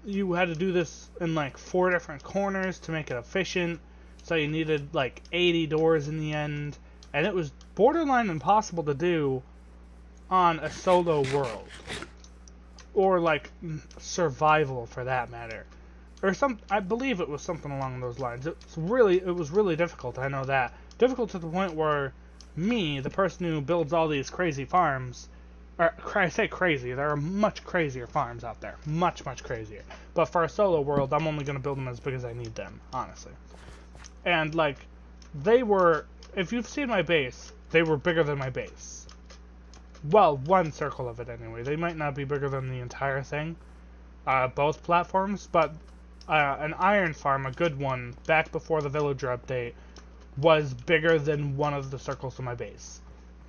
you had to do this in like 4 different corners to make it efficient, so you needed like 80 doors in the end, and it was borderline impossible to do on a solo world, or like survival for that matter, or I believe it was something along those lines. It was really difficult. I know that. Difficult to the point where me, the person who builds all these crazy farms, or I say crazy, there are much crazier farms out there, much crazier. But for a solo world, I'm only going to build them as big as I need them, honestly. And like, they were, if you've seen my base, they were bigger than my base. Well, one circle of it anyway. They might not be bigger than the entire thing, both platforms, but an iron farm, a good one, back before the villager update, was bigger than one of the circles of my base.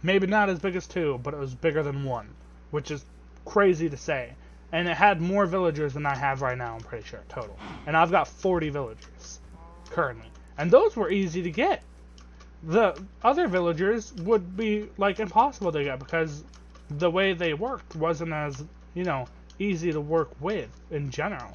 Maybe not as big as 2, but it was bigger than 1, which is crazy to say. And it had more villagers than I have right now, I'm pretty sure, total. And I've got 40 villagers, currently. And those were easy to get. The other villagers would be, like, impossible to get, because the way they worked wasn't as, you know, easy to work with, in general.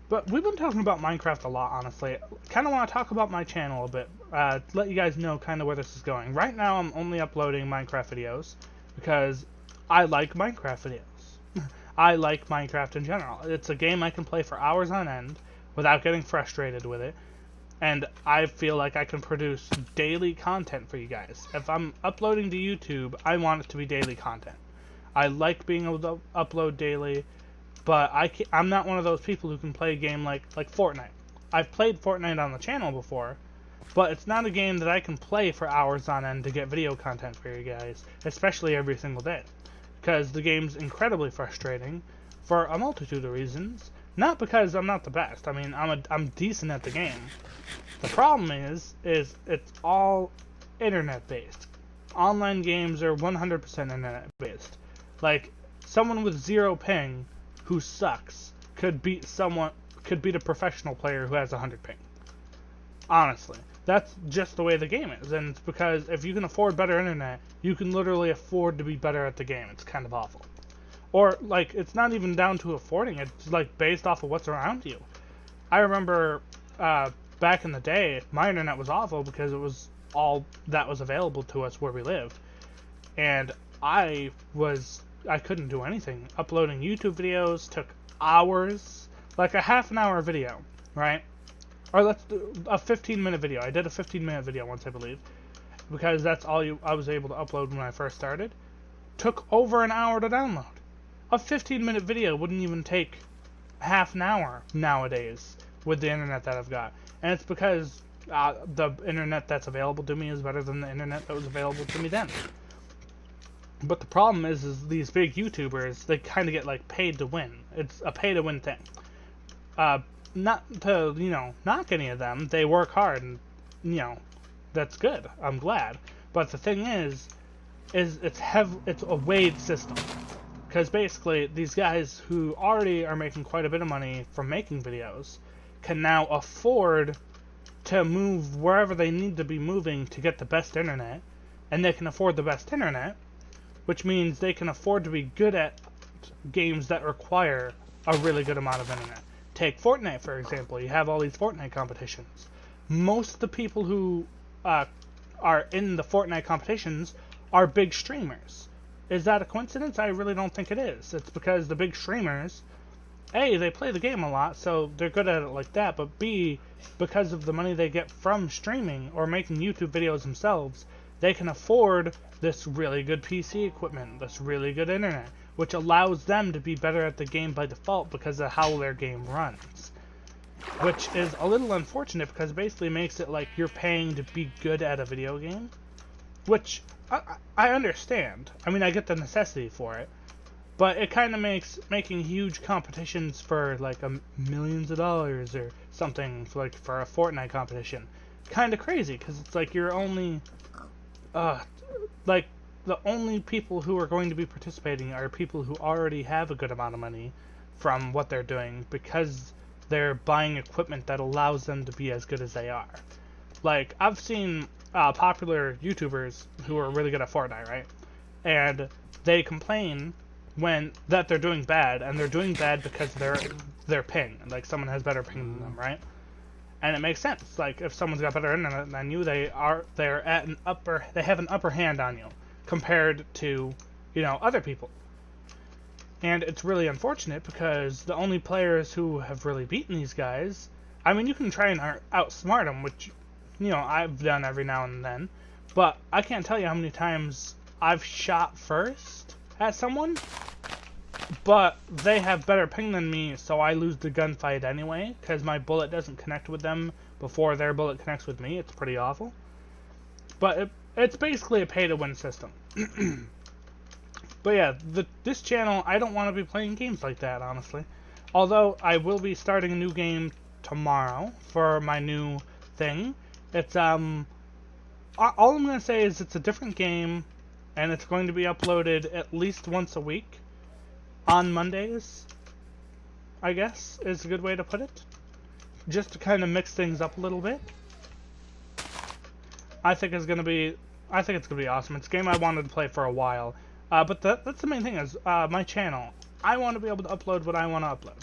But we've been talking about Minecraft a lot, honestly. Kind of want to talk about my channel a bit, to let you guys know kind of where this is going. Right now, I'm only uploading Minecraft videos because I like Minecraft videos. I like Minecraft in general. It's a game I can play for hours on end without getting frustrated with it, and I feel like I can produce daily content for you guys. If I'm uploading to YouTube, I want it to be daily content. I like being able to upload daily, but I'm not one of those people who can play a game like Fortnite. I've played Fortnite on the channel before, but it's not a game that I can play for hours on end to get video content for you guys, especially every single day, because the game's incredibly frustrating for a multitude of reasons. Not because I'm not the best. I mean, I'm decent at the game. The problem is it's all internet-based. Online games are 100% internet-based. Like, someone with 0 ping who sucks could beat a professional player who has 100 ping. Honestly, that's just the way the game is, and it's because if you can afford better internet, you can literally afford to be better at the game. It's kind of awful. Or, like, it's not even down to affording it. It's, like, based off of what's around you. I remember back in the day, my internet was awful because it was all that was available to us where we lived. And I couldn't do anything. Uploading YouTube videos took hours. Like a half-an-hour video, right? Or let's do a 15-minute video. I did a 15-minute video once, I believe, because that's all I was able to upload when I first started. Took over an hour to download. A 15-minute video wouldn't even take half an hour nowadays with the internet that I've got. And it's because the internet that's available to me is better than the internet that was available to me then. But the problem is these big YouTubers, they kind of get like paid to win. It's a pay to win thing. Not to, you know, knock any of them. They work hard, and, you know, that's good. I'm glad. But the thing is it's a wage system. Because basically, these guys who already are making quite a bit of money from making videos can now afford to move wherever they need to be moving to get the best internet, and they can afford the best internet, which means they can afford to be good at games that require a really good amount of internet. Take Fortnite, for example. You have all these Fortnite competitions. Most of the people who are in the Fortnite competitions are big streamers. Is that a coincidence? I really don't think it is. It's because the big streamers, A, they play the game a lot, so they're good at it like that, but B, because of the money they get from streaming or making YouTube videos themselves, they can afford this really good PC equipment, this really good internet, which allows them to be better at the game by default because of how their game runs. Which is a little unfortunate because it basically makes it like you're paying to be good at a video game. Which, I understand. I mean, I get the necessity for it. But it kind of makes making huge competitions for like millions of dollars or something for a Fortnite competition kind of crazy, because it's like you're only like the only people who are going to be participating are people who already have a good amount of money from what they're doing because they're buying equipment that allows them to be as good as they are. Like, I've seen popular YouTubers who are really good at Fortnite, right? And they complain that they're doing bad, and they're doing bad because their ping, like someone has better ping than them, right? And it makes sense. Like, if someone's got better internet than you, they have an upper hand on you compared to, other people. And it's really unfortunate because the only players who have really beaten these guys, I mean, you can try and outsmart them, which, I've done every now and then, but I can't tell you how many times I've shot first at someone, but they have better ping than me, so I lose the gunfight anyway, because my bullet doesn't connect with them before their bullet connects with me. It's pretty awful. But it's basically a pay-to-win system. But yeah, this channel, I don't want to be playing games like that, honestly. Although, I will be starting a new game tomorrow for my new thing. It's, all I'm going to say is it's a different game, and it's going to be uploaded at least once a week. On Mondays, I guess, is a good way to put it. Just to kind of mix things up a little bit. I think it's gonna be awesome. It's a game I wanted to play for a while. But that's the main thing is, my channel. I want to be able to upload what I want to upload.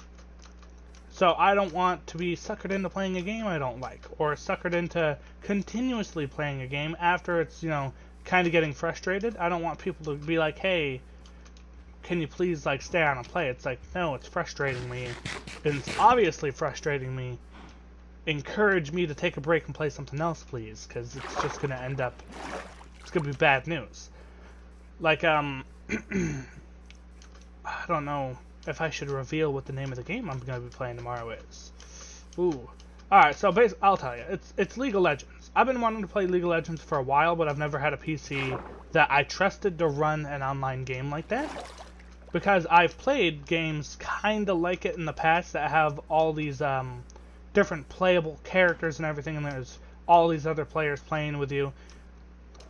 So I don't want to be suckered into playing a game I don't like, or suckered into continuously playing a game after it's, kind of getting frustrated. I don't want people to be like, hey, can you please, stay on and play? It's like, no, it's frustrating me. It's obviously frustrating me. Encourage me to take a break and play something else, please, because it's just going to end up, it's going to be bad news. Like, I don't know if I should reveal what the name of the game I'm going to be playing tomorrow is. Ooh. Alright, so I'll tell you. It's League of Legends. I've been wanting to play League of Legends for a while, but I've never had a PC that I trusted to run an online game like that. Because I've played games kind of like it in the past that have all these different playable characters and everything, and there's all these other players playing with you.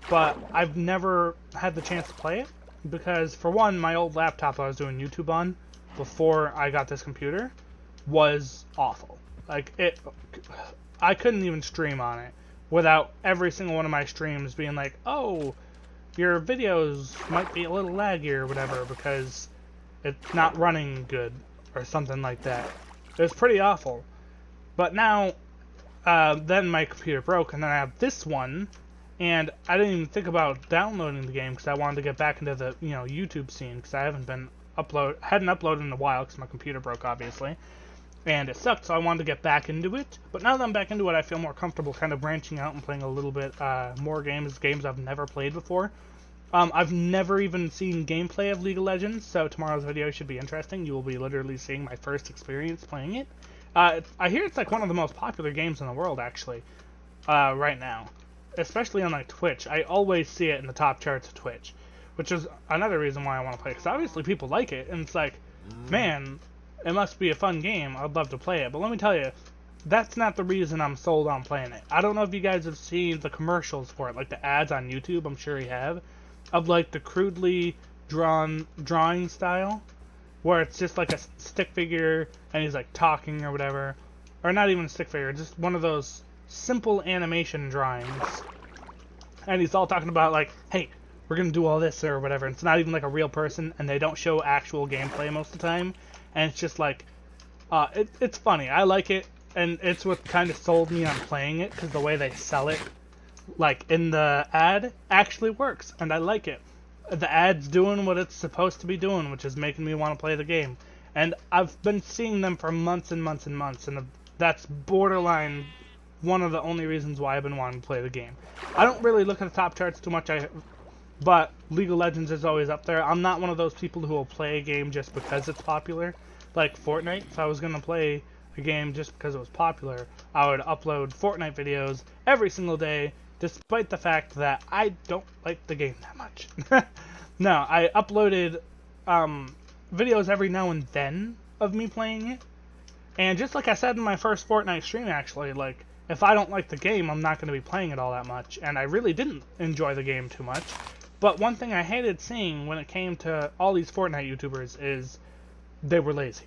But I've never had the chance to play it because, for one, my old laptop I was doing YouTube on before I got this computer was awful. Like, I couldn't even stream on it without every single one of my streams being like, oh, your videos might be a little laggy or whatever because it's not running good or something like that. It was pretty awful. But now, then my computer broke, and then I have this one, and I didn't even think about downloading the game because I wanted to get back into the YouTube scene because I hadn't uploaded in a while because my computer broke, obviously. And it sucked, so I wanted to get back into it. But now that I'm back into it, I feel more comfortable kind of branching out and playing a little bit more games I've never played before. I've never even seen gameplay of League of Legends, so tomorrow's video should be interesting. You will be literally seeing my first experience playing it. I hear it's like one of the most popular games in the world, actually, right now. Especially on Twitch. I always see it in the top charts of Twitch, which is another reason why I want to play it, because obviously people like it, and it's like, man, it must be a fun game. I'd love to play it. But let me tell you, that's not the reason I'm sold on playing it. I don't know if you guys have seen the commercials for it, like the ads on YouTube, I'm sure you have, of like the crudely drawing style, where it's just like a stick figure, and he's like talking or whatever. Or not even a stick figure, just one of those simple animation drawings. And he's all talking about like, hey, we're gonna do all this or whatever. It's not even like a real person, and they don't show actual gameplay most of the time, and it's just like, it's funny. I like it, and it's what kind of sold me on playing it, because the way they sell it, like in the ad, actually works, and I like it. The ad's doing what it's supposed to be doing, which is making me want to play the game. And I've been seeing them for months and months and months, and that's borderline one of the only reasons why I've been wanting to play the game. I don't really look at the top charts too much, but League of Legends is always up there. I'm not one of those people who will play a game just because it's popular. Like Fortnite, if I was going to play a game just because it was popular, I would upload Fortnite videos every single day, despite the fact that I don't like the game that much. No, I uploaded videos every now and then of me playing it. And just like I said in my first Fortnite stream, actually, like, if I don't like the game, I'm not going to be playing it all that much. And I really didn't enjoy the game too much. But one thing I hated seeing when it came to all these Fortnite YouTubers is they were lazy.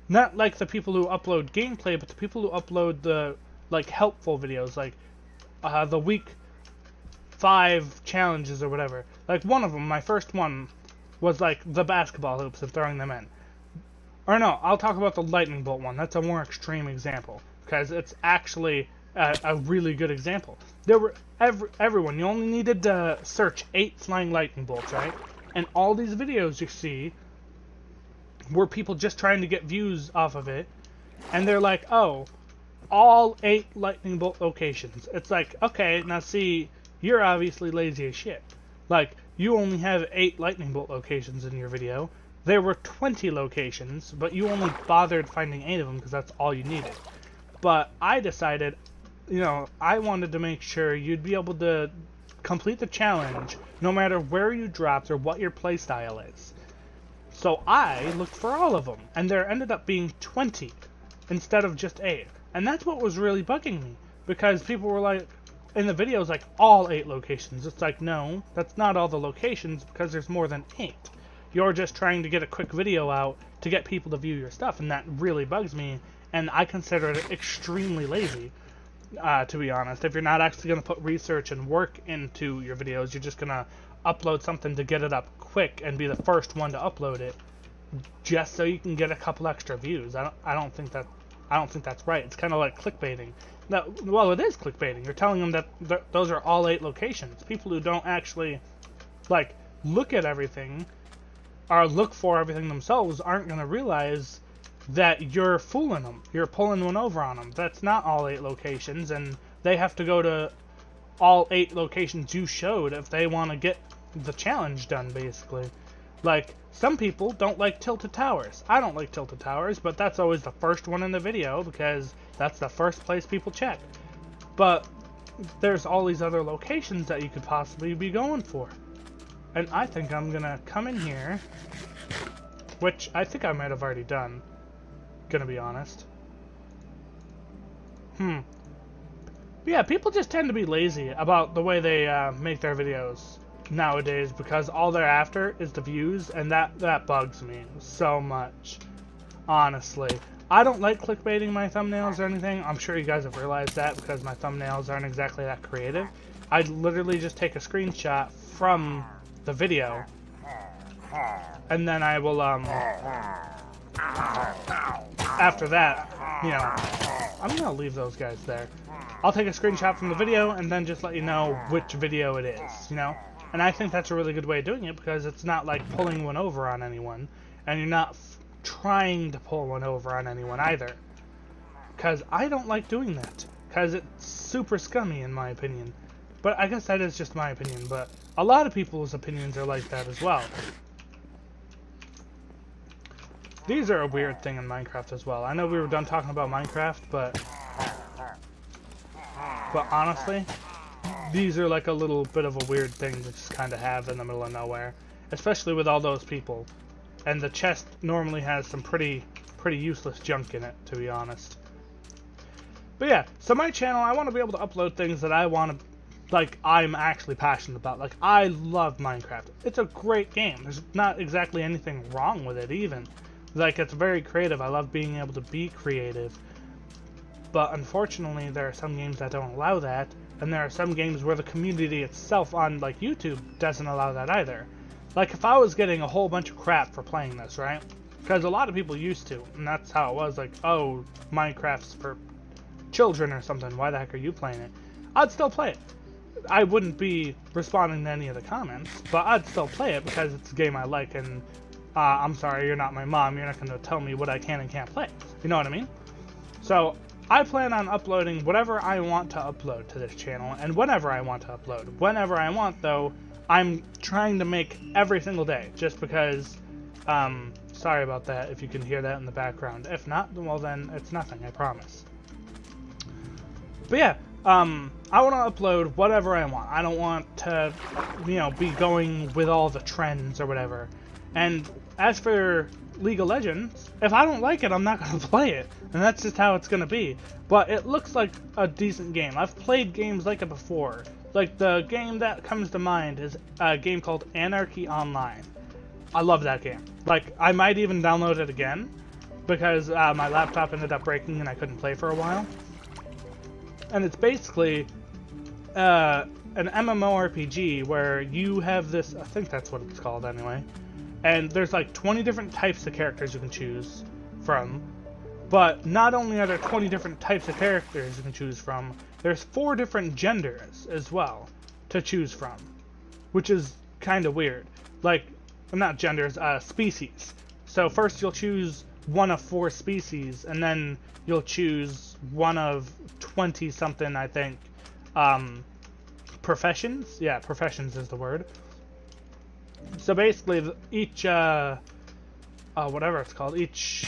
Not like the people who upload gameplay, but the people who upload the, like, helpful videos, like the week 5 challenges or whatever. Like, one of them, my first one, was like the basketball hoops and throwing them in. Or no, I'll talk about the lightning bolt one. That's a more extreme example, because it's actually a really good example. There were everyone. You only needed to search 8 flying lightning bolts, right? And all these videos you see were people just trying to get views off of it, and they're like, oh, all 8 lightning bolt locations. It's like, okay, now see, you're obviously lazy as shit. Like, you only have 8 lightning bolt locations in your video. There were 20 locations, but you only bothered finding 8 of them because that's all you needed. But I decided, you know, I wanted to make sure you'd be able to complete the challenge no matter where you dropped or what your playstyle is. So I looked for all of them, and there ended up being 20 instead of just 8. And that's what was really bugging me, because people were like, in the videos, like, all 8 locations. It's like, no, that's not all the locations, because there's more than 8. You're just trying to get a quick video out to get people to view your stuff, and that really bugs me, and I consider it extremely lazy, to be honest. If you're not actually going to put research and work into your videos, you're just going to upload something to get it up quick and be the first one to upload it, just so you can get a couple extra views. I don't think that's right. It's kind of like clickbaiting. Now, well, it is clickbaiting. You're telling them that those are all 8 locations. People who don't actually, like, look at everything or look for everything themselves aren't going to realize that you're fooling them. You're pulling one over on them. That's not all 8 locations, and they have to go to all 8 locations you showed if they want to get the challenge done, basically. Like, some people don't like tilted towers. I don't like tilted towers, but that's always the first one in the video because that's the first place people check. But there's all these other locations that you could possibly be going for. And I think I'm gonna come in here, which I think I might have already done, gonna be honest. But yeah, people just tend to be lazy about the way they make their videos nowadays, because all they're after is the views, and that bugs me so much, honestly. I don't like clickbaiting my thumbnails or anything. I'm sure you guys have realized that, because my thumbnails aren't exactly that creative. I literally just take a screenshot from the video, and then I will, after that, you know, I'm gonna leave those guys there. I'll take a screenshot from the video, and then just let you know which video it is, you know? And I think that's a really good way of doing it, because it's not like pulling one over on anyone, and you're not trying to pull one over on anyone either. Because I don't like doing that, because it's super scummy in my opinion. But I guess that is just my opinion, but a lot of people's opinions are like that as well. These are a weird thing in Minecraft as well. I know we were done talking about Minecraft, but honestly, these are like a little bit of a weird thing to just kind of have in the middle of nowhere, especially with all those people. And the chest normally has some pretty useless junk in it, to be honest. But yeah, so my channel, I want to be able to upload things that I want to, like, I'm actually passionate about. Like, I love Minecraft. It's a great game. There's not exactly anything wrong with it, even. Like, it's very creative. I love being able to be creative. But unfortunately, there are some games that don't allow that, and there are some games where the community itself on like YouTube doesn't allow that either. Like if I was getting a whole bunch of crap for playing this, right? Because a lot of people used to, and that's how it was, like, oh, Minecraft's for children or something, why the heck are you playing it? I'd still play it. I wouldn't be responding to any of the comments, but I'd still play it because it's a game I like, and I'm sorry, you're not my mom, you're not going to tell me what I can and can't play. You know what I mean? So, I plan on uploading whatever I want to upload to this channel, and whenever I want to upload. Whenever I want, though, I'm trying to make every single day, just because, sorry about that if you can hear that in the background. If not, well then, it's nothing, I promise. But yeah, I want to upload whatever I want. I don't want to, you know, be going with all the trends or whatever. And as for League of Legends, if I don't like it, I'm not going to play it. And that's just how it's going to be. But it looks like a decent game. I've played games like it before. Like, the game that comes to mind is a game called Anarchy Online. I love that game. Like, I might even download it again, because my laptop ended up breaking and I couldn't play for a while. And it's basically an MMORPG where you have this, I think that's what it's called anyway, and there's like 20 different types of characters you can choose from. But not only are there 20 different types of characters you can choose from, there's 4 different genders as well to choose from, which is kind of weird. Like, not genders, species. So first you'll choose one of 4 species, and then you'll choose one of 20-something, I think, professions? Yeah, professions is the word. So basically, each, whatever it's called, each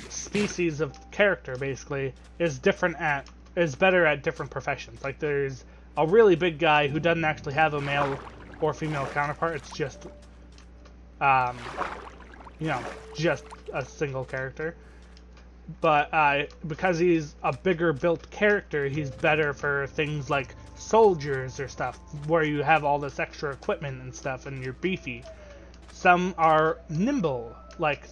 species of character, basically, is better at different professions. Like, there's a really big guy who doesn't actually have a male or female counterpart. It's just, you know, just a single character. But because he's a bigger built character, he's better for things like soldiers or stuff, where you have all this extra equipment and stuff and you're beefy. Some are nimble, like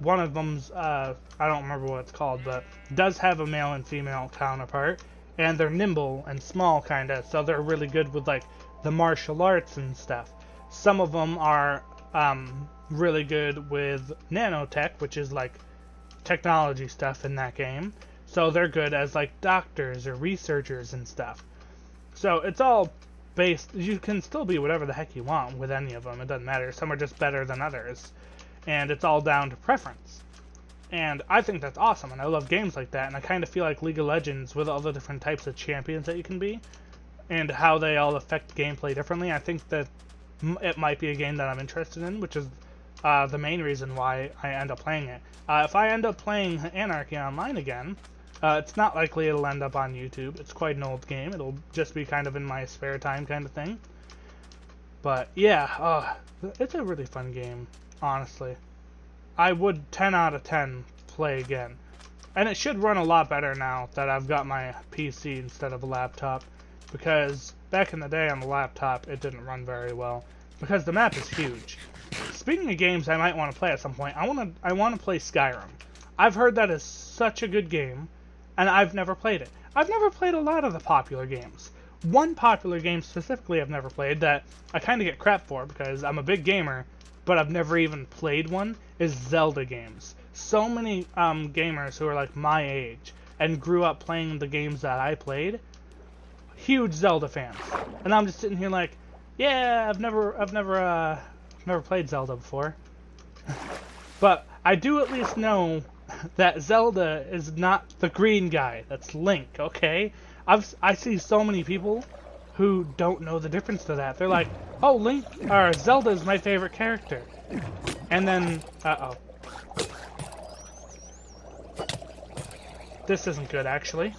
one of them's, I don't remember what it's called, but does have a male and female counterpart, and they're nimble and small kinda, so they're really good with like the martial arts and stuff. Some of them are really good with nanotech, which is like technology stuff in that game, so they're good as like doctors or researchers and stuff. So it's all based, you can still be whatever the heck you want with any of them, it doesn't matter. Some are just better than others, and it's all down to preference. And I think that's awesome, and I love games like that, and I kind of feel like League of Legends, with all the different types of champions that you can be and how they all affect gameplay differently, I think that it might be a game that I'm interested in, which is the main reason why I end up playing it. If I end up playing Anarchy Online again, it's not likely it'll end up on YouTube. It's quite an old game. It'll just be kind of in my spare time kind of thing. But yeah, it's a really fun game, honestly. I would 10 out of 10 play again. And it should run a lot better now that I've got my PC instead of a laptop, because back in the day on the laptop it didn't run very well, because the map is huge. Speaking of games I might want to play at some point, I want to play Skyrim. I've heard that is such a good game, and I've never played it. I've never played a lot of the popular games. One popular game specifically I've never played that I kind of get crap for because I'm a big gamer, but I've never even played one, is Zelda games. So many gamers who are like my age and grew up playing the games that I played, huge Zelda fans. And I'm just sitting here like, yeah, I've never played Zelda before. But I do at least know that Zelda is not the green guy. That's Link, okay? I see so many people who don't know the difference to that. They're like, oh, Zelda is my favorite character. And then, uh-oh. This isn't good, actually.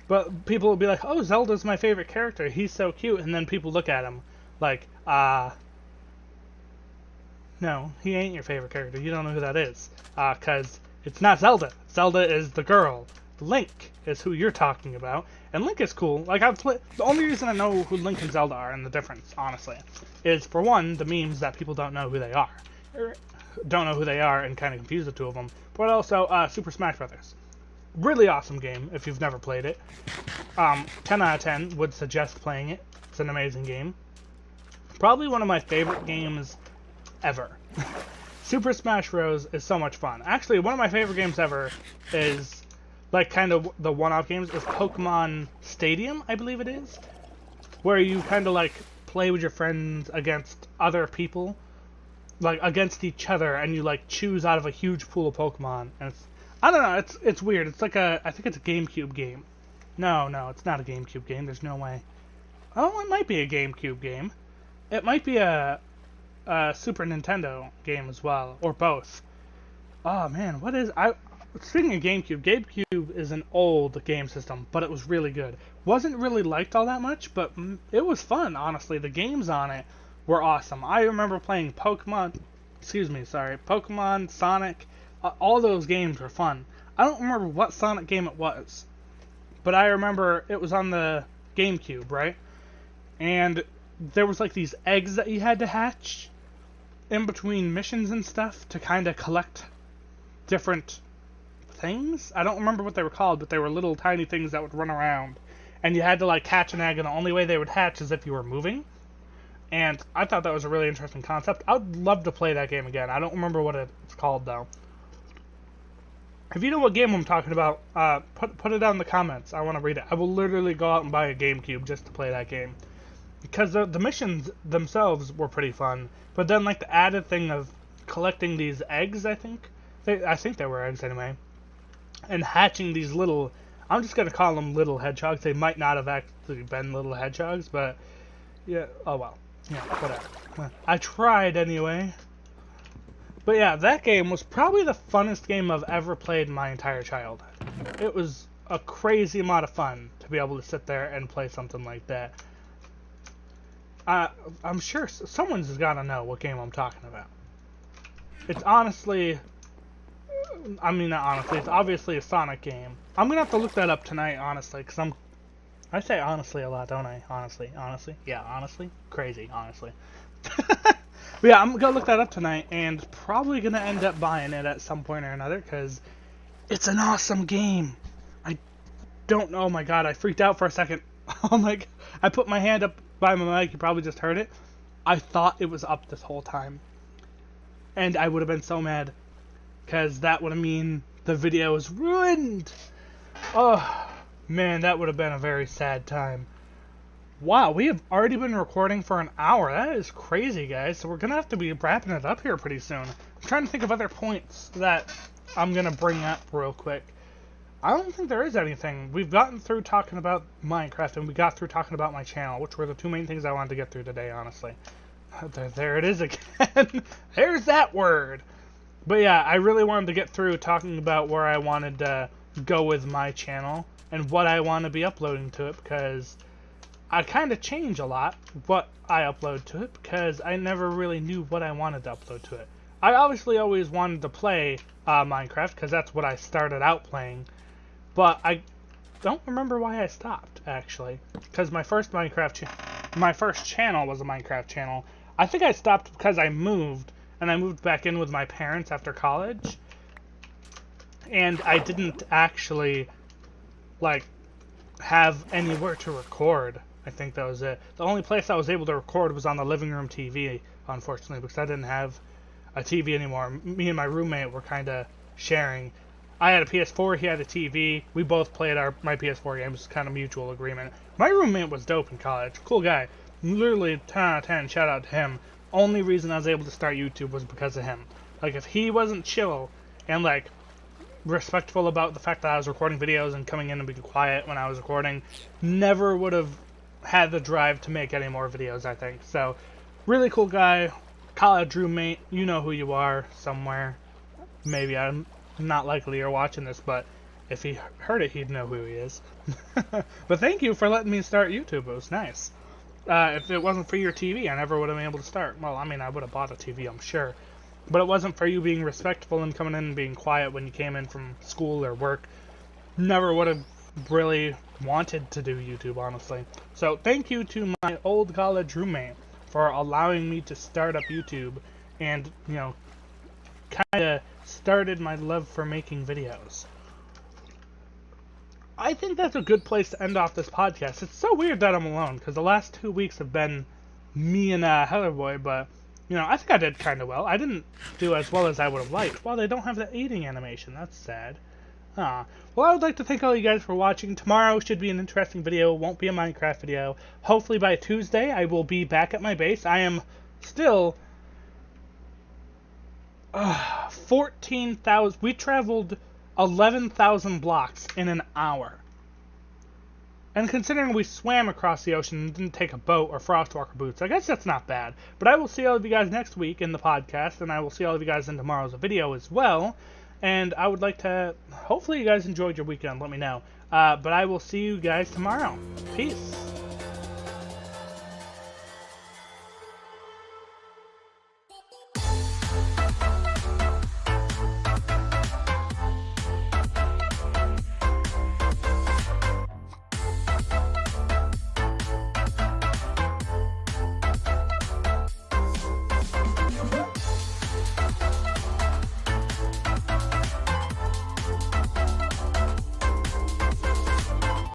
But people will be like, oh, Zelda's my favorite character. He's so cute. And then people look at him like, no, he ain't your favorite character. You don't know who that is. 'Cause it's not Zelda. Zelda is the girl. Link is who you're talking about. And Link is cool. Like, the only reason I know who Link and Zelda are, and the difference, honestly, is, for one, the memes that people don't know who they are. Don't know who they are and kind of confuse the two of them. But also, Super Smash Brothers. Really awesome game if you've never played it. 10 out of 10 would suggest playing it. It's an amazing game. Probably one of my favorite games ever. Super Smash Bros. Is so much fun. Actually, one of my favorite games ever is, like, kind of the one-off games, is Pokemon Stadium, I believe it is. Where you kind of, like, play with your friends against other people. Like, against each other, and you, like, choose out of a huge pool of Pokemon. And it's, I don't know, it's weird. It's like I think it's a GameCube game. No, it's not a GameCube game. There's no way. Oh, it might be a GameCube game. It might be a Super Nintendo game as well, or both. Oh man, what is speaking of GameCube is an old game system, but it was really good. Wasn't really liked all that much, but it was fun, honestly. The games on it were awesome. I remember playing Pokemon, Sonic, all those games were fun. I don't remember what Sonic game it was, but I remember it was on the GameCube, right? And there was like these eggs that you had to hatch in between missions and stuff to kind of collect different things. I don't remember what they were called, but they were little tiny things that would run around. And you had to like hatch an egg, and the only way they would hatch is if you were moving. And I thought that was a really interesting concept. I would love to play that game again. I don't remember what it's called, though. If you know what game I'm talking about, put it down in the comments. I want to read it. I will literally go out and buy a GameCube just to play that game. Because the missions themselves were pretty fun. But then, like, the added thing of collecting these eggs, I think they were eggs anyway. And hatching these little, I'm just going to call them little hedgehogs. They might not have actually been little hedgehogs, but, yeah, oh well. Yeah, whatever. I tried anyway. But yeah, that game was probably the funnest game I've ever played in my entire childhood. It was a crazy amount of fun to be able to sit there and play something like that. I'm sure someone's got to know what game I'm talking about. It's honestly, I mean not honestly, it's obviously a Sonic game. I'm going to have to look that up tonight, honestly, because I say honestly a lot, don't I? Honestly. Yeah, honestly. Crazy, honestly. But yeah, I'm going to look that up tonight, and probably going to end up buying it at some point or another, because it's an awesome game. I don't know, oh my god, I freaked out for a second. Oh my god, I put my hand up by my mic, you probably just heard it. I thought it was up this whole time. And I would have been so mad, because that would have mean the video was ruined. Oh, man, that would have been a very sad time. Wow, we have already been recording for an hour. That is crazy, guys. So we're going to have to be wrapping it up here pretty soon. I'm trying to think of other points that I'm going to bring up real quick. I don't think there is anything. We've gotten through talking about Minecraft, and we got through talking about my channel, which were the two main things I wanted to get through today, honestly. There it is again. There's that word. But yeah, I really wanted to get through talking about where I wanted to go with my channel and what I want to be uploading to it, because I kind of change a lot what I upload to it, because I never really knew what I wanted to upload to it. I obviously always wanted to play Minecraft, because that's what I started out playing, but I don't remember why I stopped, actually, because my first channel was a Minecraft channel. I think I stopped because I moved, and I moved back in with my parents after college, and I didn't actually, like, have anywhere to record. I think that was it. The only place I was able to record was on the living room TV, unfortunately, because I didn't have a TV anymore. Me and my roommate were kind of sharing. I had a PS4, he had a TV. We both played my PS4 games, kind of mutual agreement. My roommate was dope in college. Cool guy. Literally 10 out of 10, shout out to him. Only reason I was able to start YouTube was because of him. Like, if he wasn't chill and, like, respectful about the fact that I was recording videos and coming in and being quiet when I was recording, never would have had the drive to make any more videos, I think. So, really cool guy, college roommate, you know who you are somewhere. Maybe, I'm not likely you're watching this, but if he heard it, he'd know who he is. But thank you for letting me start YouTube, it was nice. If it wasn't for your TV, I never would have been able to start. Well, I mean, I would have bought a TV, I'm sure. But it wasn't for you being respectful and coming in and being quiet when you came in from school or work. Never would have really wanted to do YouTube, honestly. So thank you to my old college roommate for allowing me to start up YouTube and, you know, kind of started my love for making videos. I think that's a good place to end off this podcast. It's so weird that I'm alone, because the last 2 weeks have been me and Heather Boy, but, you know, I think I did kind of well. I didn't do as well as I would have liked. Well, they don't have the eating animation. That's sad. Well, I would like to thank all you guys for watching. Tomorrow should be an interesting video. It won't be a Minecraft video. Hopefully by Tuesday, I will be back at my base. I am still 14,000. We traveled 11,000 blocks in an hour. And considering we swam across the ocean and didn't take a boat or frostwalker boots, I guess that's not bad. But I will see all of you guys next week in the podcast, and I will see all of you guys in tomorrow's video as well. And I would like to, hopefully you guys enjoyed your weekend, let me know. But I will see you guys tomorrow. Peace.